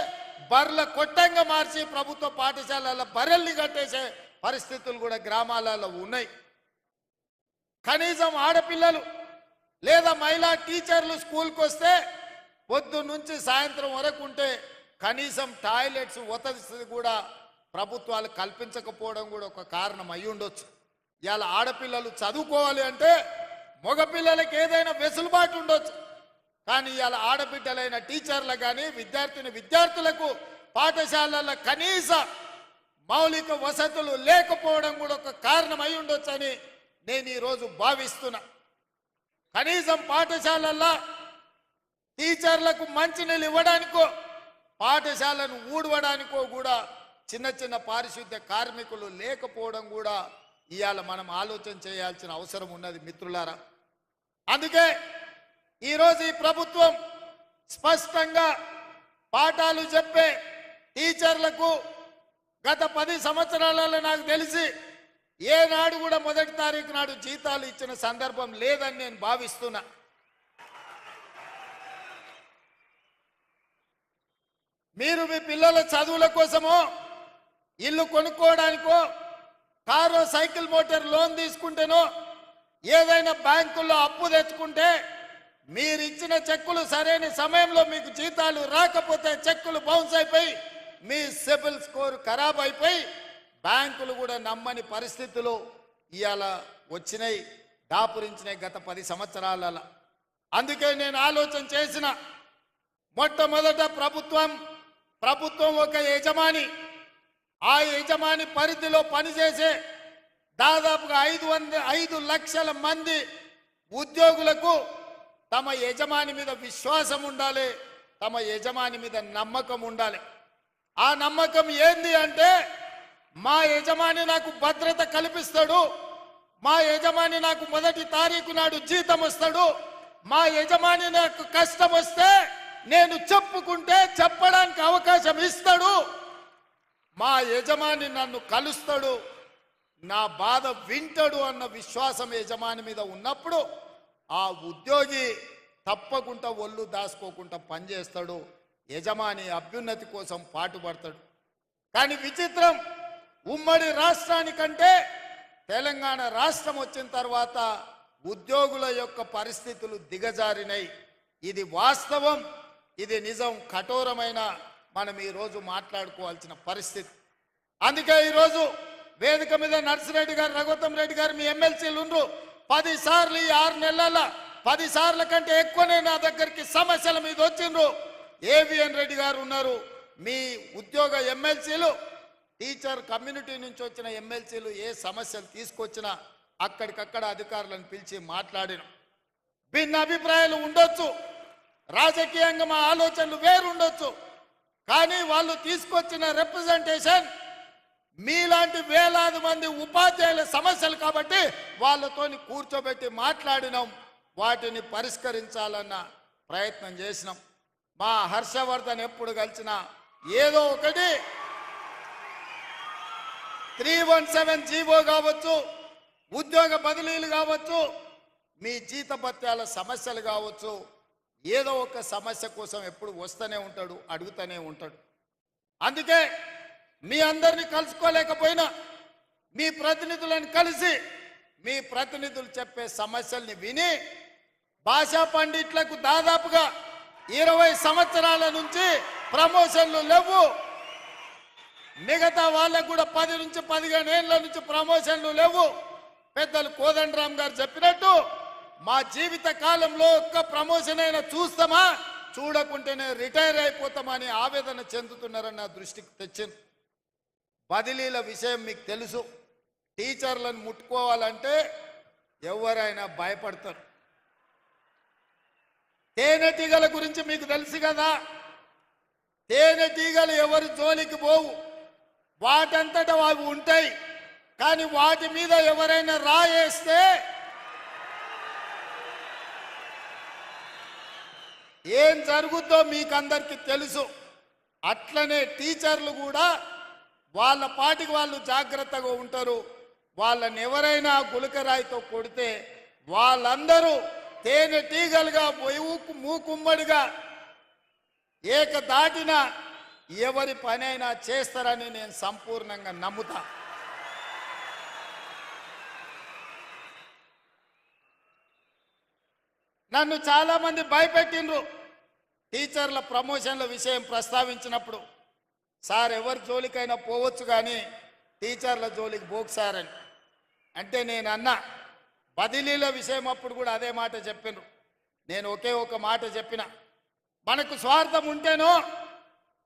బర్రెల కొట్టంగా మార్చి ప్రభుత్వ పాఠశాలల బర్రెల్ని కట్టేసే పరిస్థితులు కూడా గ్రామాలలో ఉన్నాయి. కనీసం ఆడపిల్లలు లేదా మహిళా టీచర్లు స్కూల్కి వస్తే పొద్దు నుంచి సాయంత్రం వరకు ఉంటే కనీసం టాయిలెట్స్ వసతి కూడా ప్రభుత్వాలు కల్పించకపోవడం కూడా ఒక కారణం అయి ఉండొచ్చు. ఇవాళ ఆడపిల్లలు చదువుకోవాలి అంటే మగపిల్లలకి ఏదైనా వెసులుబాటు ఉండొచ్చు, కానీ ఇవాళ ఆడబిడ్డలైన టీచర్లకు కానీ విద్యార్థులకు పాఠశాలల కనీస మౌలిక వసతులు లేకపోవడం కూడా ఒక కారణం అయి ఉండొచ్చని నేను ఈరోజు భావిస్తున్నా. కనీసం పాఠశాలల్లో టీచర్లకు మంచినీళ్ళు ఇవ్వడానికో పాఠశాలను ఊడవడానికో కూడా చిన్న చిన్న పారిశుద్ధ్య కార్మికులు లేకపోవడం కూడా ఇవాళ మనం ఆలోచన చేయాల్సిన అవసరం ఉన్నది మిత్రులారా. అందుకే ఈరోజు ఈ ప్రభుత్వం స్పష్టంగా పాఠాలు చెప్పే టీచర్లకు గత 10 సంవత్సరాలలో నాకు తెలిసి ఏనాడు కూడా మొదటి తారీఖు నాడు జీతాలు ఇచ్చిన సందర్భం లేదని నేను భావిస్తున్నా. మీరు మీ పిల్లల చదువుల కోసమో ఇల్లు కొనుక్కోవడానికో కారు సైకిల్ మోటార్ లోన్ తీసుకుంటేనో ఏదైనా బ్యాంకుల్లో అప్పు తెచ్చుకుంటే మీరు ఇచ్చిన చెక్కులు సరైన సమయంలో మీకు జీతాలు రాకపోతే చెక్కులు బౌన్స్ అయిపోయి మీ సిబిల్ స్కోర్ ఖరాబ్ అయిపోయి బ్యాంకులు కూడా నమ్మని పరిస్థితులు ఇవాళ వచ్చినాయి, దాపురించినాయి గత 10 సంవత్సరాలలో. అందుకే నేను ఆలోచన చేసిన మొట్టమొదట ప్రభుత్వం ఒక యజమాని, ఆ యజమాని పరిధిలో పనిచేసే దాదాపుగా 5 లక్షల మంది ఉద్యోగులకు తమ యజమాని మీద విశ్వాసం ఉండాలి, తమ యజమాని మీద నమ్మకం ఉండాలి. ఆ నమ్మకం ఏంది అంటే మా యజమాని నాకు భద్రత కల్పిస్తాడు, మా యజమాని నాకు మొదటి తారీఖు నాడు జీతం వస్తాడు, మా యజమాని నాకు కష్టం వస్తే నేను చెప్పుకుంటే చెప్పడానికి అవకాశం ఇస్తాడు, మా యజమాని నన్ను కలుస్తాడు, నా బాధ వింటాడు అన్న విశ్వాసం యజమాని మీద ఉన్నప్పుడు ఆ ఉద్యోగి తప్పకుండా ఒళ్ళు దాచుకోకుండా పనిచేస్తాడు, యజమాని అభ్యున్నతి కోసం పాటుపడతాడు. కానీ విచిత్రం, ఉమ్మడి రాష్ట్రానికంటే తెలంగాణ రాష్ట్రం వచ్చిన తర్వాత ఉద్యోగుల యొక్క పరిస్థితులు దిగజారినాయి. ఇది వాస్తవం, ఇది నిజం, కఠోరమైన మనం ఈరోజు మాట్లాడుకోవాల్సిన పరిస్థితి. అందుకే ఈరోజు వేదిక మీద నర్సిరెడ్డి గారు, రఘుత్తం రెడ్డి గారు మీ ఎమ్మెల్సీలు ఉండ్రు. 10 సార్లు ఈ 6 నెలల 10 సార్ల కంటే ఎక్కువనే నా దగ్గరికి సమస్యల మీద వచ్చిండ్రు. ఏవిఎన్ రెడ్డి గారు ఉన్నారు, మీ ఉద్యోగ ఎమ్మెల్సీలు, టీచర్ కమ్యూనిటీ నుంచి వచ్చిన ఎమ్మెల్సీలు ఏ సమస్యలు తీసుకొచ్చినా అక్కడికక్కడ అధికారులను పిలిచి మాట్లాడిన. భిన్న అభిప్రాయాలు ఉండొచ్చు, రాజకీయంగా మా ఆలోచనలు వేరుండొచ్చు, కానీ వాళ్ళు తీసుకొచ్చిన రిప్రజెంటేషన్ మీలాంటి వేలాది మంది ఉపాధ్యాయుల సమస్యలు కాబట్టి వాళ్ళతోని కూర్చోబెట్టి మాట్లాడినాం, వాటిని పరిష్కరించాలన్న ప్రయత్నం చేసినాం. మా హర్షవర్ధన్ ఎప్పుడు కలిసినా ఏదో ఒకటి 317 జీవో కావచ్చు, ఉద్యోగ బదిలీలు కావచ్చు, మీ జీతభత్యాల సమస్యలు కావచ్చు, ఏదో ఒక సమస్య కోసం ఎప్పుడు వస్తూనే ఉంటాడు, అడుగుతూనే ఉంటాడు. అందుకే మీ అందరినీ కలుసుకోలేకపోయినా మీ ప్రతినిధులను కలిసి మీ ప్రతినిధులు చెప్పే సమస్యల్ని విని భాషా పండిట్లకు దాదాపుగా 20 సంవత్సరాల నుంచి ప్రమోషన్లు లేవు, మిగతా వాళ్ళకు కూడా 10 నుంచి 15 ఏళ్ళ నుంచి ప్రమోషన్లు లేవు. పెద్దలు కోదండరామ్ గారు చెప్పినట్టు మా జీవిత కాలంలో ఒక్క ప్రమోషన్ అయినా చూస్తామా, చూడకుంటేనే రిటైర్ అయిపోతామని ఆవేదన చెందుతున్నారని నా దృష్టికి తెచ్చింది. బదిలీల విషయం మీకు తెలుసు, టీచర్లను ముట్టుకోవాలంటే ఎవరైనా భయపడతారు. తేనెటీగల గురించి మీకు తెలుసు కదా, తేనెటీగలు ఎవరి జోలికి పోవు, వాటంతట అవి ఉంటాయి, కానీ వాటి మీద ఎవరైనా రాయేస్తే ఏం జరుగుద్దో మీకు అందరికీ తెలుసు. అట్లనే టీచర్లు కూడా వాళ్ళ పాటికి వాళ్ళు జాగ్రత్తగా ఉంటారు. వాళ్ళని ఎవరైనా గులకరాయితో కొడితే వాళ్ళందరూ తేనెటీగలుగా మూకుమ్మడిగా ఏకదాటిన ఎవరి పనైనా చేస్తారని నేను సంపూర్ణంగా నమ్ముతా. నన్ను చాలా మంది భయపెట్టిండ్రు టీచర్ల ప్రమోషన్ల విషయం ప్రస్తావించినప్పుడు. సార్ ఎవరి జోలికైనా పోవచ్చు కానీ టీచర్ల జోలికి పోకు సార్ అని అంటే నేను అన్నా. బదిలీల విషయం అప్పుడు కూడా అదే మాట చెప్పినారు. నేను ఒకే ఒక మాట చెప్పిన, మనకు స్వార్థం ఉంటేనో,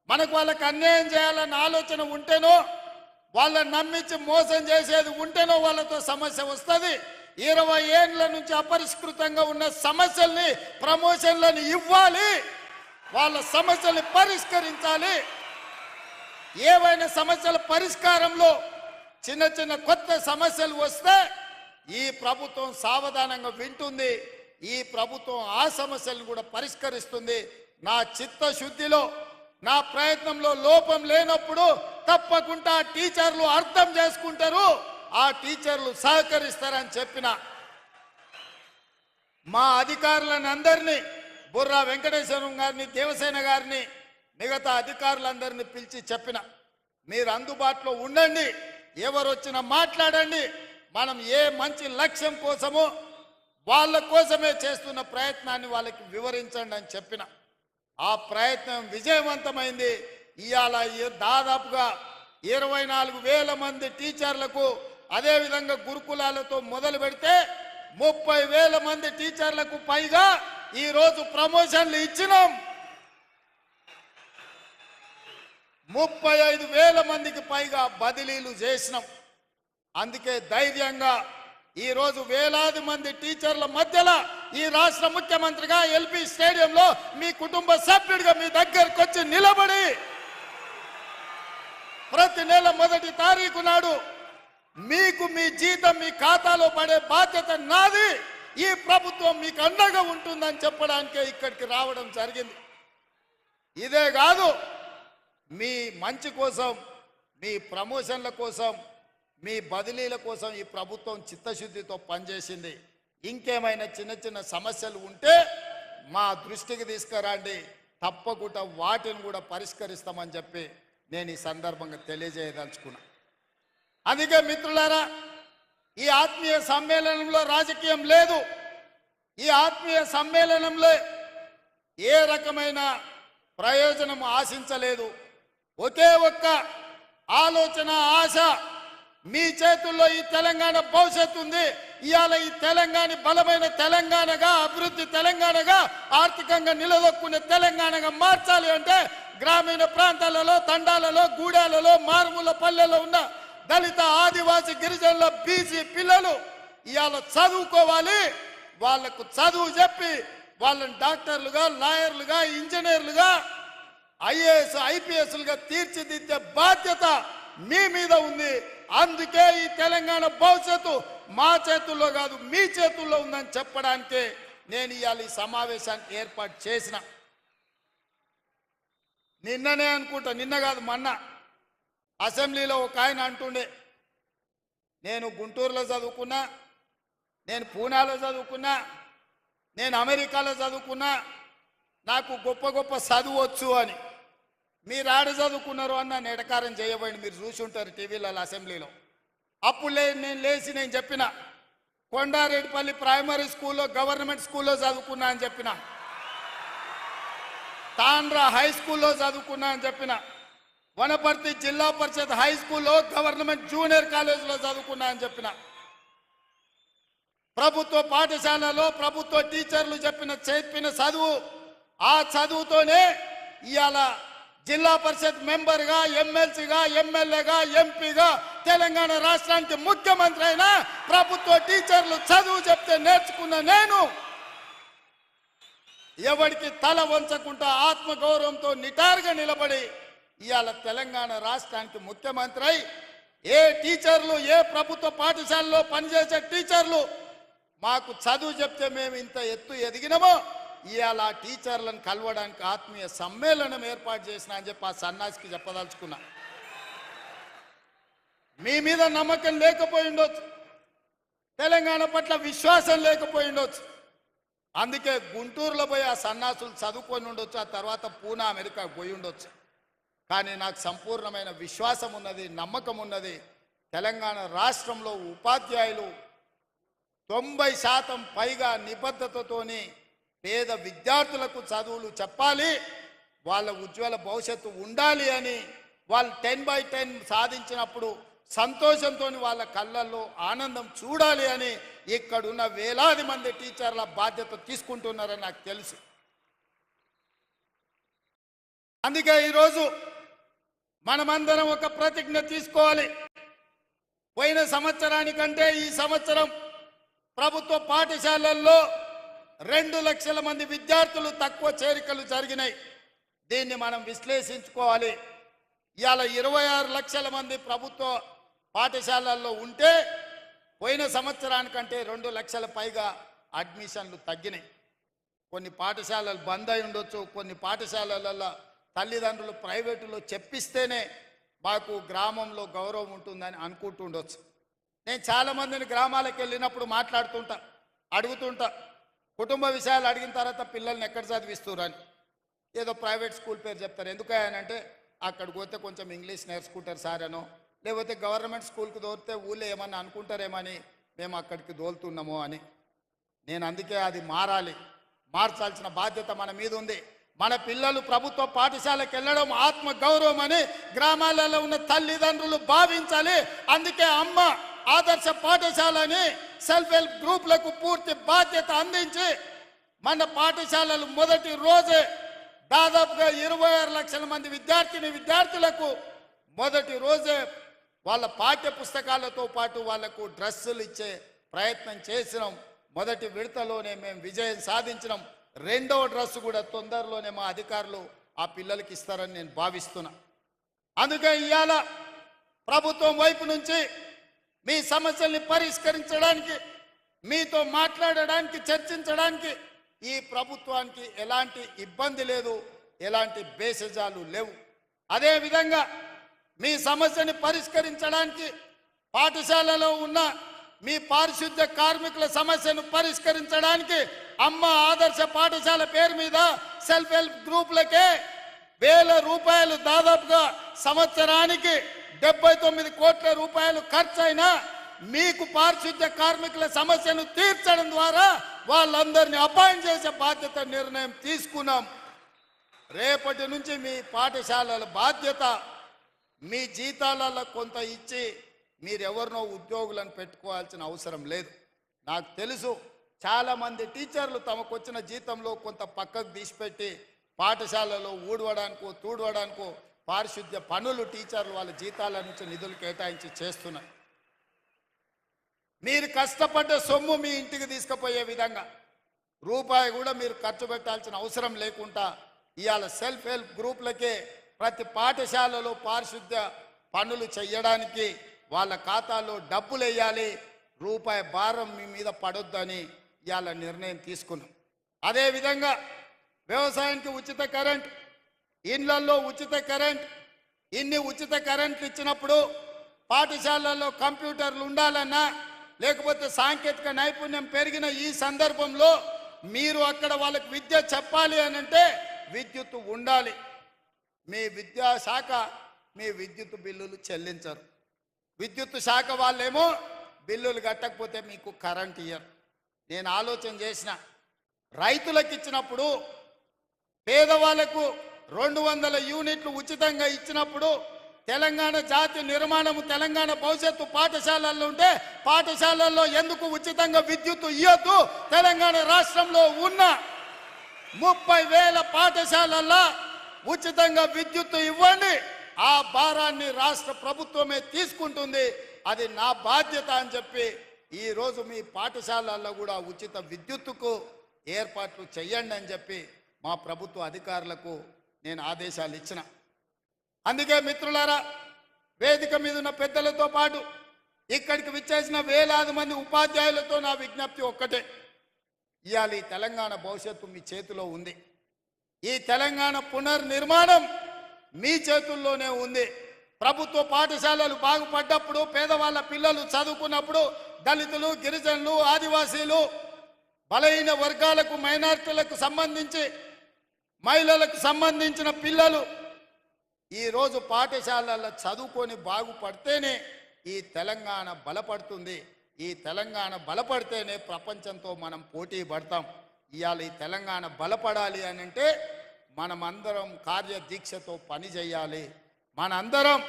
మనకు వాళ్ళకి అన్యాయం చేయాలన్న ఆలోచన ఉంటేనో, వాళ్ళని నమ్మించి మోసం చేసేది ఉంటేనో వాళ్ళతో సమస్య వస్తుంది. 20 ఏళ్ల నుంచి అపరిష్కృతంగా ఉన్న సమస్యల్ని ప్రమోషన్లను ఇవ్వాలి, వాళ్ళ సమస్యల్ని పరిష్కరించాలి. ఏవైనా సమస్యల పరిష్కారంలో చిన్న చిన్న కొత్త సమస్యలు వస్తే ఈ ప్రభుత్వం సావధానంగా వింటుంది. ఈ ప్రభుత్వం ఆ సమస్యలను కూడా పరిష్కరిస్తుంది. నా చిత్తశుద్ధిలో, నా ప్రయత్నంలో లోపం లేనప్పుడు తప్పకుండా టీచర్లు అర్థం చేసుకుంటారు, ఆ టీచర్లు సహకరిస్తారని చెప్పిన. మా అధికారులను అందరినీ, బుర్రా వెంకటేశ్వరం గారిని, దేవసేన గారిని, మిగతా అధికారులందరినీ పిలిచి చెప్పిన, మీరు అందుబాటులో ఉండండి, ఎవరు వచ్చినా మాట్లాడండి, మనం ఏ మంచి లక్ష్యం కోసమో వాళ్ళ కోసమే చేస్తున్న ప్రయత్నాన్ని వాళ్ళకి వివరించండి అని చెప్పిన. ఆ ప్రయత్నం విజయవంతమైంది. ఇవాళ దాదాపుగా 24,000 మంది టీచర్లకు, అదేవిధంగా గురుకులాలతో మొదలు పెడితే 30,000 మంది టీచర్లకు పైగా ఈరోజు ప్రమోషన్లు ఇచ్చినాం. 35,000 మందికి పైగా బదిలీలు చేసినాం. అందుకే ధైర్యంగా ఈరోజు వేలాది మంది టీచర్ల మధ్యలో ఈ రాష్ట్ర ముఖ్యమంత్రిగా ఎల్బీ స్టేడియంలో మీ కుటుంబ సభ్యుడిగా మీ దగ్గరకు వచ్చి నిలబడి ప్రతి నెల 1వ తారీఖు నాడు మీకు మీ జీతం మీ ఖాతాలో పడే బాధ్యత నాది, ఈ ప్రభుత్వం మీకు అండగా ఉంటుందని చెప్పడానికే ఇక్కడికి రావడం జరిగింది. ఇదే కాదు, మీ మంచి కోసం, మీ ప్రమోషన్ల కోసం, మీ బదిలీల కోసం ఈ ప్రభుత్వం చిత్తశుద్ధితో పనిచేసింది. ఇంకేమైనా చిన్న చిన్న సమస్యలు ఉంటే మా దృష్టికి తీసుకురండి, తప్పకుండా వాటిని కూడా పరిష్కరిస్తామని చెప్పి నేను ఈ సందర్భంగా తెలియజేయదలుచుకున్నా. అందుకే మిత్రులారా, ఈ ఆత్మీయ సమ్మేళనంలో రాజకీయం లేదు. ఈ ఆత్మీయ సమ్మేళనంలో ఏ రకమైన ప్రయోజనం ఆశించలేదు. ఒకే ఒక్క ఆలోచన, ఆశ, మీ చేతుల్లో ఈ తెలంగాణ భవిష్యత్తు ఉంది. ఇవాళ ఈ తెలంగాణ బలమైన తెలంగాణగా, అభివృద్ధి తెలంగాణగా, ఆర్థికంగా నిలదొక్కునే తెలంగాణగా మార్చాలి అంటే గ్రామీణ ప్రాంతాలలో, తండాలలో, గూడాలలో, మారుమూల పల్లెల్లో ఉన్న దళిత, ఆదివాసి, గిరిజనుల, బీసీ పిల్లలు ఇవాళ చదువుకోవాలి. వాళ్లకు చదువు చెప్పి వాళ్ళని డాక్టర్లుగా, లాయర్లుగా, ఇంజనీర్లుగా, ఐఏఎస్, ఐపీఎస్లుగా తీర్చిదిద్దే బాధ్యత మీ మీద ఉంది. అందుకే ఈ తెలంగాణ భవిష్యత్తు మా చేతుల్లో కాదు, మీ చేతుల్లో ఉందని చెప్పడానికే నేను ఇవాళ ఈ సమావేశానికి ఏర్పాటు చేసిన. నిన్ననే అనుకుంటా, నిన్న కాదు మొన్న అసెంబ్లీలో ఒక ఆయన అంటుండే, నేను గుంటూరులో చదువుకున్నా, నేను పూనాలో చదువుకున్నా, నేను అమెరికాలో చదువుకున్నా, నాకు గొప్ప గొప్ప చదువు వచ్చు అని. మీరు ఆడ చదువుకున్నారు అన్న నెటకారం చేయబడి మీరు చూసి ఉంటారు టీవీలలో, అసెంబ్లీలో. అప్పుడు నేను లేచి నేను చెప్పిన, కొండారెడ్డిపల్లి ప్రైమరీ స్కూల్లో, గవర్నమెంట్ స్కూల్లో చదువుకున్నా అని చెప్పిన, తాండ్రా హై స్కూల్లో చదువుకున్నా అని చెప్పిన, వనపర్తి జిల్లా పరిషత్ హై స్కూల్లో, గవర్నమెంట్ జూనియర్ కాలేజీలో చదువుకున్నా అని చెప్పిన. ప్రభుత్వ పాఠశాలలో ప్రభుత్వ టీచర్లు చెప్పిన చదువు, ఆ చదువుతోనే ఇవాళ జిల్లా పరిషత్ మెంబర్గా, ఎమ్మెల్సీగా, ఎమ్మెల్యేగా, ఎంపీగా తెలంగాణ రాష్ట్రానికి ముఖ్యమంత్రి అయినా ప్రభుత్వ టీచర్లు చదువు చెప్తే నేర్చుకున్న నేను ఎవరికి తల వంచకుండా ఆత్మగౌరవంతో నిటారుగా నిలబడి ఇవాళ తెలంగాణ రాష్ట్రానికి ముఖ్యమంత్రి అయి, ఏ టీచర్లు, ఏ ప్రభుత్వ పాఠశాలలో పనిచేసే టీచర్లు మాకు చదువు చెప్తే మేము ఇంత ఎత్తు ఎదిగినామో, ఇవాళ టీచర్లను కలవడానికి ఆత్మీయ సమ్మేళనం ఏర్పాటు చేసిన అని చెప్పి ఆ సన్నాసికి చెప్పదలుచుకున్నా. మీ మీద నమ్మకం లేకపోయి ఉండొచ్చు, తెలంగాణ పట్ల విశ్వాసం లేకపోయి ఉండొచ్చు. అందుకే గుంటూరులో పోయి ఆ సన్నాసులు చదువుకొని ఉండొచ్చు, ఆ తర్వాత పూనా అమెరికా పోయి ఉండొచ్చు. కానీ నాకు సంపూర్ణమైన విశ్వాసం ఉన్నది, నమ్మకం ఉన్నది. తెలంగాణ రాష్ట్రంలో ఉపాధ్యాయులు 90% పైగా నిబద్ధతతోని పేద విద్యార్థులకు చదువులు చెప్పాలి, వాళ్ళ ఉజ్వల భవిష్యత్తు ఉండాలి అని వాళ్ళు 10/10 సాధించినప్పుడు సంతోషంతో వాళ్ళ కళ్ళల్లో ఆనందం చూడాలి అని ఇక్కడున్న వేలాది మంది టీచర్ల బాధ్యత తీసుకుంటున్నారని నాకు తెలుసు. అందుకే ఈరోజు మనమందరం ఒక ప్రతిజ్ఞ తీసుకోవాలి. పోయిన సంవత్సరానికంటే ఈ సంవత్సరం ప్రభుత్వ పాఠశాలల్లో 2 లక్షల మంది విద్యార్థులు తక్కువ చేరికలు జరిగినాయి. దీన్ని మనం విశ్లేషించుకోవాలి. ఇవాళ 26 లక్షల మంది ప్రభుత్వ పాఠశాలల్లో ఉంటే పోయిన సంవత్సరానికంటే 2 లక్షల పైగా అడ్మిషన్లు తగ్గినాయి. కొన్ని పాఠశాలలు బంద్ అయి ఉండొచ్చు, కొన్ని పాఠశాలలలో తల్లిదండ్రులు ప్రైవేటులో చెప్పిస్తేనే మాకు గ్రామంలో గౌరవం ఉంటుందని అనుకుంటుండొచ్చు. నేను చాలామందిని గ్రామాలకు వెళ్ళినప్పుడు మాట్లాడుతుంటా, అడుగుతుంటా, కుటుంబ విషయాలు అడిగిన తర్వాత పిల్లల్ని ఎక్కడ చదివిస్తురని ఏదో ప్రైవేట్ స్కూల్ పేరు చెప్తారు. ఎందుకనంటే అక్కడికి పోతే కొంచెం ఇంగ్లీష్ నేర్చుకుంటారు సార్ అనో, లేకపోతే గవర్నమెంట్ స్కూల్కి దోరితే ఊళ్ళో ఏమన్నా అనుకుంటారేమని మేము అక్కడికి దోలుతున్నాము అని. నేను అందుకే అది మారాలి, మార్చాల్సిన బాధ్యత మన మీద ఉంది. మన పిల్లలు ప్రభుత్వ పాఠశాలకు వెళ్ళడం ఆత్మ గౌరవం అని గ్రామాలలో ఉన్న తల్లిదండ్రులు భావించాలి. అందుకే అమ్మ ఆదర్శ పాఠశాలని సెల్ఫ్ హెల్ప్ గ్రూపులకు పూర్తి బాధ్యత అందించి మన పాఠశాలలు మొదటి రోజే దాదాపుగా 26 లక్షల మంది విద్యార్థులకు మొదటి రోజే వాళ్ళ పాఠ్య పుస్తకాలతో పాటు వాళ్లకు డ్రెస్సులు ఇచ్చే ప్రయత్నం చేసినాం. మొదటి విడతలోనే మేము విజయం సాధించినాం. రెండవ డ్రెస్సు కూడా తొందరలోనే మా అధికారులు ఆ పిల్లలకి ఇస్తారని నేను భావిస్తున్నా. అందుకే ఇవాళ ప్రభుత్వం వైపు నుంచి మీ సమస్యల్ని పరిష్కరించడానికి, మీతో మాట్లాడడానికి, చర్చించడానికి ఈ ప్రభుత్వానికి ఎలాంటి ఇబ్బంది లేదు, ఎలాంటి భేషజాలు లేవు. అదేవిధంగా మీ సమస్యని పరిష్కరించడానికి పాఠశాలలో ఉన్న మీ పారిశుద్ధ్య కార్మికుల సమస్యను పరిష్కరించడానికి అమ్మ ఆదర్శ పాఠశాల పేరు మీద సెల్ఫ్ హెల్ప్ గ్రూపులకే 1000 రూపాయలు, దాదాపుగా సంవత్సరానికి 79 కోట్ల రూపాయలు ఖర్చయినా మీకు పారిశుద్ధ్య కార్మికుల సమస్యను తీర్చడం ద్వారా వాళ్ళందరినీ అపాయింట్ చేసే బాధ్యత నిర్ణయం తీసుకున్నాం. రేపటి నుంచి మీ పాఠశాలల బాధ్యత మీ జీతాలలో కొంత ఇచ్చి మీరెవరినో ఉద్యోగులను పెట్టుకోవాల్సిన అవసరం లేదు. నాకు తెలుసు చాలామంది టీచర్లు తమకు వచ్చిన జీతంలో కొంత పక్కకు తీసిపెట్టి పాఠశాలలో ఊడవడానికో తూడవడానికో పారిశుద్ధ్య పనులు టీచర్లు వాళ్ళ జీతాల నుంచి నిధులు కేటాయించి చేస్తున్నారు. మీరు కష్టపడ్డ సొమ్ము మీ ఇంటికి తీసుకుపోయే విధంగా రూపాయి కూడా మీరు ఖర్చు పెట్టాల్సిన అవసరం లేకుండా ఇవాళ సెల్ఫ్ హెల్ప్ గ్రూపులకే ప్రతి పాఠశాలలో పారిశుద్ధ్య పనులు చేయడానికి వాళ్ళ ఖాతాలో డబ్బులు వేయాలి, రూపాయి భారం మీ మీద పడొద్దని ఇవాళ నిర్ణయం తీసుకున్నాం. అదేవిధంగా వ్యవసాయానికి ఉచిత కరెంట్, ఇళ్లలో ఉచిత కరెంట్, ఇన్ని ఉచిత కరెంట్లు ఇచ్చినప్పుడు పాఠశాలల్లో కంప్యూటర్లు ఉండాలన్నా లేకపోతే సాంకేతిక నైపుణ్యం పెరిగిన ఈ సందర్భంలో మీరు అక్కడ వాళ్ళకి విద్య చెప్పాలి అని అంటే విద్యుత్ ఉండాలి. మీ విద్యాశాఖ మీ విద్యుత్ బిల్లులు చెల్లించరు. విద్యుత్ శాఖ వాళ్ళేమో బిల్లులు కట్టకపోతే మీకు కరెంట్ ఇయ్యరు. నేను ఆలోచన చేసిన, రైతులకు ఇచ్చినప్పుడు పేదవాళ్లకు 200 యూనిట్లు ఉచితంగా ఇచ్చినప్పుడు తెలంగాణ జాతి నిర్మాణము, తెలంగాణ భవిష్యత్తు పాఠశాలల్లో ఉంటే పాఠశాలల్లో ఎందుకు ఉచితంగా విద్యుత్ ఇవ్వద్దు? తెలంగాణ రాష్ట్రంలో ఉన్న 30,000 పాఠశాలల్లో ఉచితంగా విద్యుత్ ఇవ్వండి. ఆ భారాన్ని రాష్ట్ర ప్రభుత్వమే తీసుకుంటుంది. అది నా బాధ్యత అని చెప్పి ఈరోజు మీ పాఠశాలల్లో కూడా ఉచిత విద్యుత్తుకు ఏర్పాట్లు చేయండి అని చెప్పి మా ప్రభుత్వ అధికారులకు నేను ఆదేశాలు ఇచ్చిన. అందుకే మిత్రులారా, వేదిక మీద ఉన్న పెద్దలతో పాటు ఇక్కడికి విచ్చేసిన వేలాది మంది ఉపాధ్యాయులతో నా విజ్ఞప్తి ఒక్కటే. ఇవాళ ఈ తెలంగాణ భవిష్యత్తు మీ చేతిలో ఉంది. ఈ తెలంగాణ పునర్నిర్మాణం మీ చేతుల్లోనే ఉంది. ప్రభుత్వ పాఠశాలలు బాగుపడ్డప్పుడు, పేదవాళ్ళ పిల్లలు చదువుకున్నప్పుడు, దళితులు, గిరిజనులు, ఆదివాసీలు, బలహీన వర్గాలకు, మైనారిటీలకు సంబంధించి, మహిళలకు సంబంధించిన పిల్లలు ఈరోజు పాఠశాలల్లో చదువుకొని బాగుపడితేనే ఈ తెలంగాణ బలపడుతుంది. ఈ తెలంగాణ బలపడితేనే ప్రపంచంతో మనం పోటీ పడతాం. ఇవాళ ఈ తెలంగాణ బలపడాలి అని అంటే మనమందరం కార్యదీక్షతో పని చేయాలి. మనందరం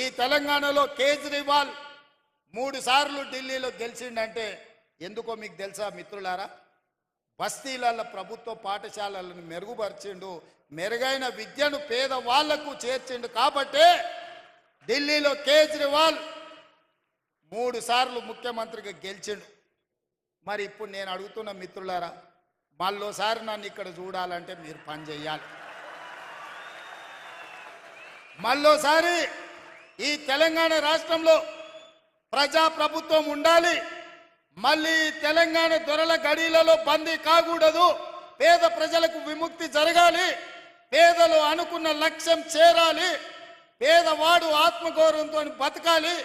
ఈ తెలంగాణలో కేజ్రీవాల్ 3 సార్లు ఢిల్లీలో గెలిచిండంటే ఎందుకో మీకు తెలుసా మిత్రులారా? బస్తీలలో ప్రభుత్వ పాఠశాలలను మెరుగుపరిచిండు, మెరుగైన విద్యను పేదవాళ్లకు చేర్చిండు. కాబట్టే ఢిల్లీలో కేజ్రీవాల్ 3 సార్లు ముఖ్యమంత్రిగా గెలిచిండు. మరి ఇప్పుడు నేను అడుగుతున్న మిత్రులారా, మళ్ళోసారి నన్ను ఇక్కడ చూడాలంటే మీరు పని చేయాలి. మళ్ళోసారి ఈ తెలంగాణ రాష్ట్రంలో ప్రజాప్రభుత్వం ఉండాలి. మళ్ళీ తెలంగాణ దొరల గడిలలో బందీ కాకూడదు. పేద ప్రజలకు విముక్తి జరగాలి. పేదలు అనుకున్న లక్ష్యం చేరాలి. పేదవాడు ఆత్మగౌరవంతో బతకాలి.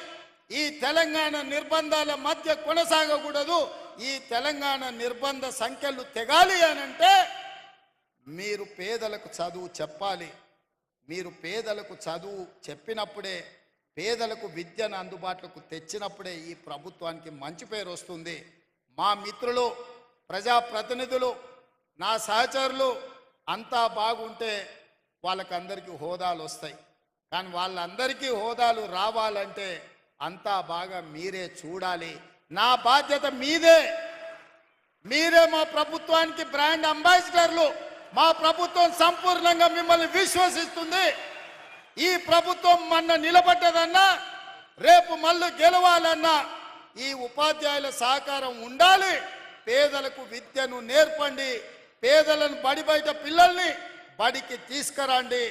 ఈ తెలంగాణ నిర్బంధాల మధ్య కొనసాగకూడదు. ఈ తెలంగాణ నిర్బంధ సంఖ్యలు తెగాలి అనంటే మీరు పేదలకు చదువు చెప్పాలి. మీరు పేదలకు చదువు చెప్పినప్పుడే, పేదలకు విద్యను అందుబాటులోకి తెచ్చినప్పుడే ఈ ప్రభుత్వానికి మంచి పేరు వస్తుంది. మా మిత్రులు, ప్రజాప్రతినిధులు, నా సహచరులు అంతా బాగుంటే వాళ్ళకందరికీ హోదాలు వస్తాయి. కానీ వాళ్ళందరికీ హోదాలు రావాలంటే అంతా బాగా మీరే చూడాలి. నా బాధ్యత మీదే. మీరే మా ప్రభుత్వానికి బ్రాండ్ అంబాసిడర్లు. మా ప్రభుత్వం సంపూర్ణంగా మిమ్మల్ని విశ్వసిస్తుంది. ఈ ప్రభుత్వం మొన్న నిలబడ్డదన్నా, రేపు మళ్ళీ గెలవాలన్నా ఈ ఉపాధ్యాయుల సహకారం ఉండాలి. పేదలకు విద్యను నేర్పండి. పేదలను బడి బయట పిల్లల్ని బడికి తీసుకురండి.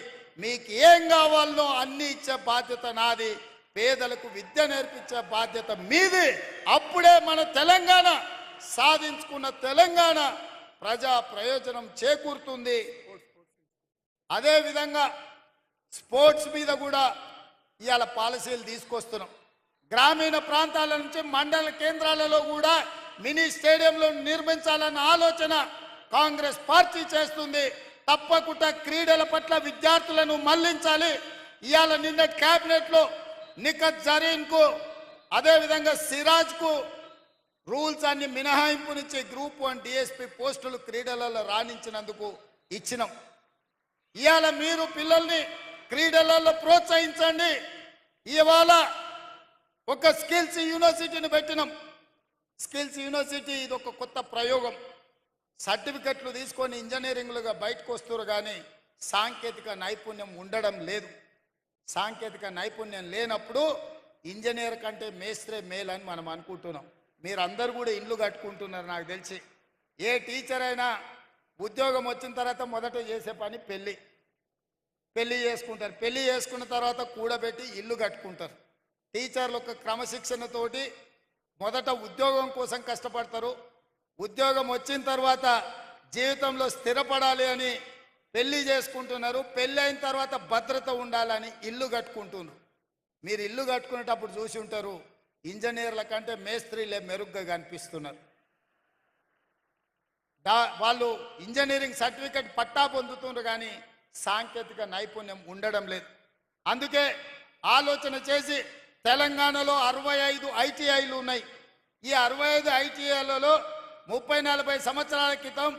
మీకు ఏం కావాలనో అన్ని ఇచ్చే బాధ్యత నాది. పేదలకు విద్య నేర్పించే బాధ్యత మీది. అప్పుడే మన తెలంగాణ సాధించుకున్న తెలంగాణ ప్రజా ప్రయోజనం చేకూరుతుంది. అదేవిధంగా స్పోర్ట్స్ మీద కూడా ఇవాళ పాలసీలు తీసుకొస్తున్నాం. గ్రామీణ ప్రాంతాల నుంచి మండల కేంద్రాలలో కూడా మినీ స్టేడియంలు నిర్మించాలన్న ఆలోచన కాంగ్రెస్ పార్టీ చేస్తుంది. తప్పకుండా క్రీడల పట్ల విద్యార్థులను మళ్లించాలి. ఇవాళ నిన్న క్యాబినెట్లో నిఖత్ జరీన్కు, అదేవిధంగా సిరాజ్కు రూల్స్ అన్ని మినహాయింపునిచ్చి గ్రూప్ 1 డిఎస్పీ పోస్టులు క్రీడలలో రాణించినందుకు ఇచ్చినాం. ఇవాళ మీరు పిల్లల్ని క్రీడలలో ప్రోత్సహించండి. ఇవాళ ఒక స్కిల్స్ యూనివర్సిటీని పెట్టినాం. స్కిల్స్ యూనివర్సిటీ ఇది ఒక కొత్త ప్రయోగం. సర్టిఫికెట్లు తీసుకొని ఇంజనీరింగ్లుగా బయటకు వస్తారు, కానీ సాంకేతిక నైపుణ్యం ఉండడం లేదు. సాంకేతిక నైపుణ్యం లేనప్పుడు ఇంజనీర్ కంటే మేస్త్రే మేల్ అని మనం అనుకుంటున్నాం. మీరందరూ కూడా ఇండ్లు కట్టుకుంటున్నారు. నాకు తెలిసి ఏ టీచర్ అయినా ఉద్యోగం వచ్చిన తర్వాత మొదట చేసే పని పెళ్లి చేసుకుంటారు. పెళ్లి చేసుకున్న తర్వాత కూడబెట్టి ఇల్లు కట్టుకుంటారు. టీచర్లు ఒక క్రమశిక్షణతోటి మొదట ఉద్యోగం కోసం కష్టపడతారు. ఉద్యోగం వచ్చిన తర్వాత జీవితంలో స్థిరపడాలి అని పెళ్లి చేసుకుంటున్నారు. పెళ్ళి అయిన తర్వాత భద్రత ఉండాలని ఇల్లు కట్టుకుంటున్నారు. మీరు ఇల్లు కట్టుకునేటప్పుడు చూసి ఉంటారు, ఇంజనీర్ల కంటే మేస్త్రీలే మెరుగ్గా కనిపిస్తున్నారు. వాళ్ళు ఇంజనీరింగ్ సర్టిఫికెట్ పట్టా పొందుతున్నారు, కానీ సాంకేతిక నైపుణ్యం ఉండడం లేదు. అందుకే ఆలోచన చేసి తెలంగాణలో 65 ఐటీఐలు ఉన్నాయి. ఈ 65 ఐటీఐలలో 30-40 సంవత్సరాల క్రితం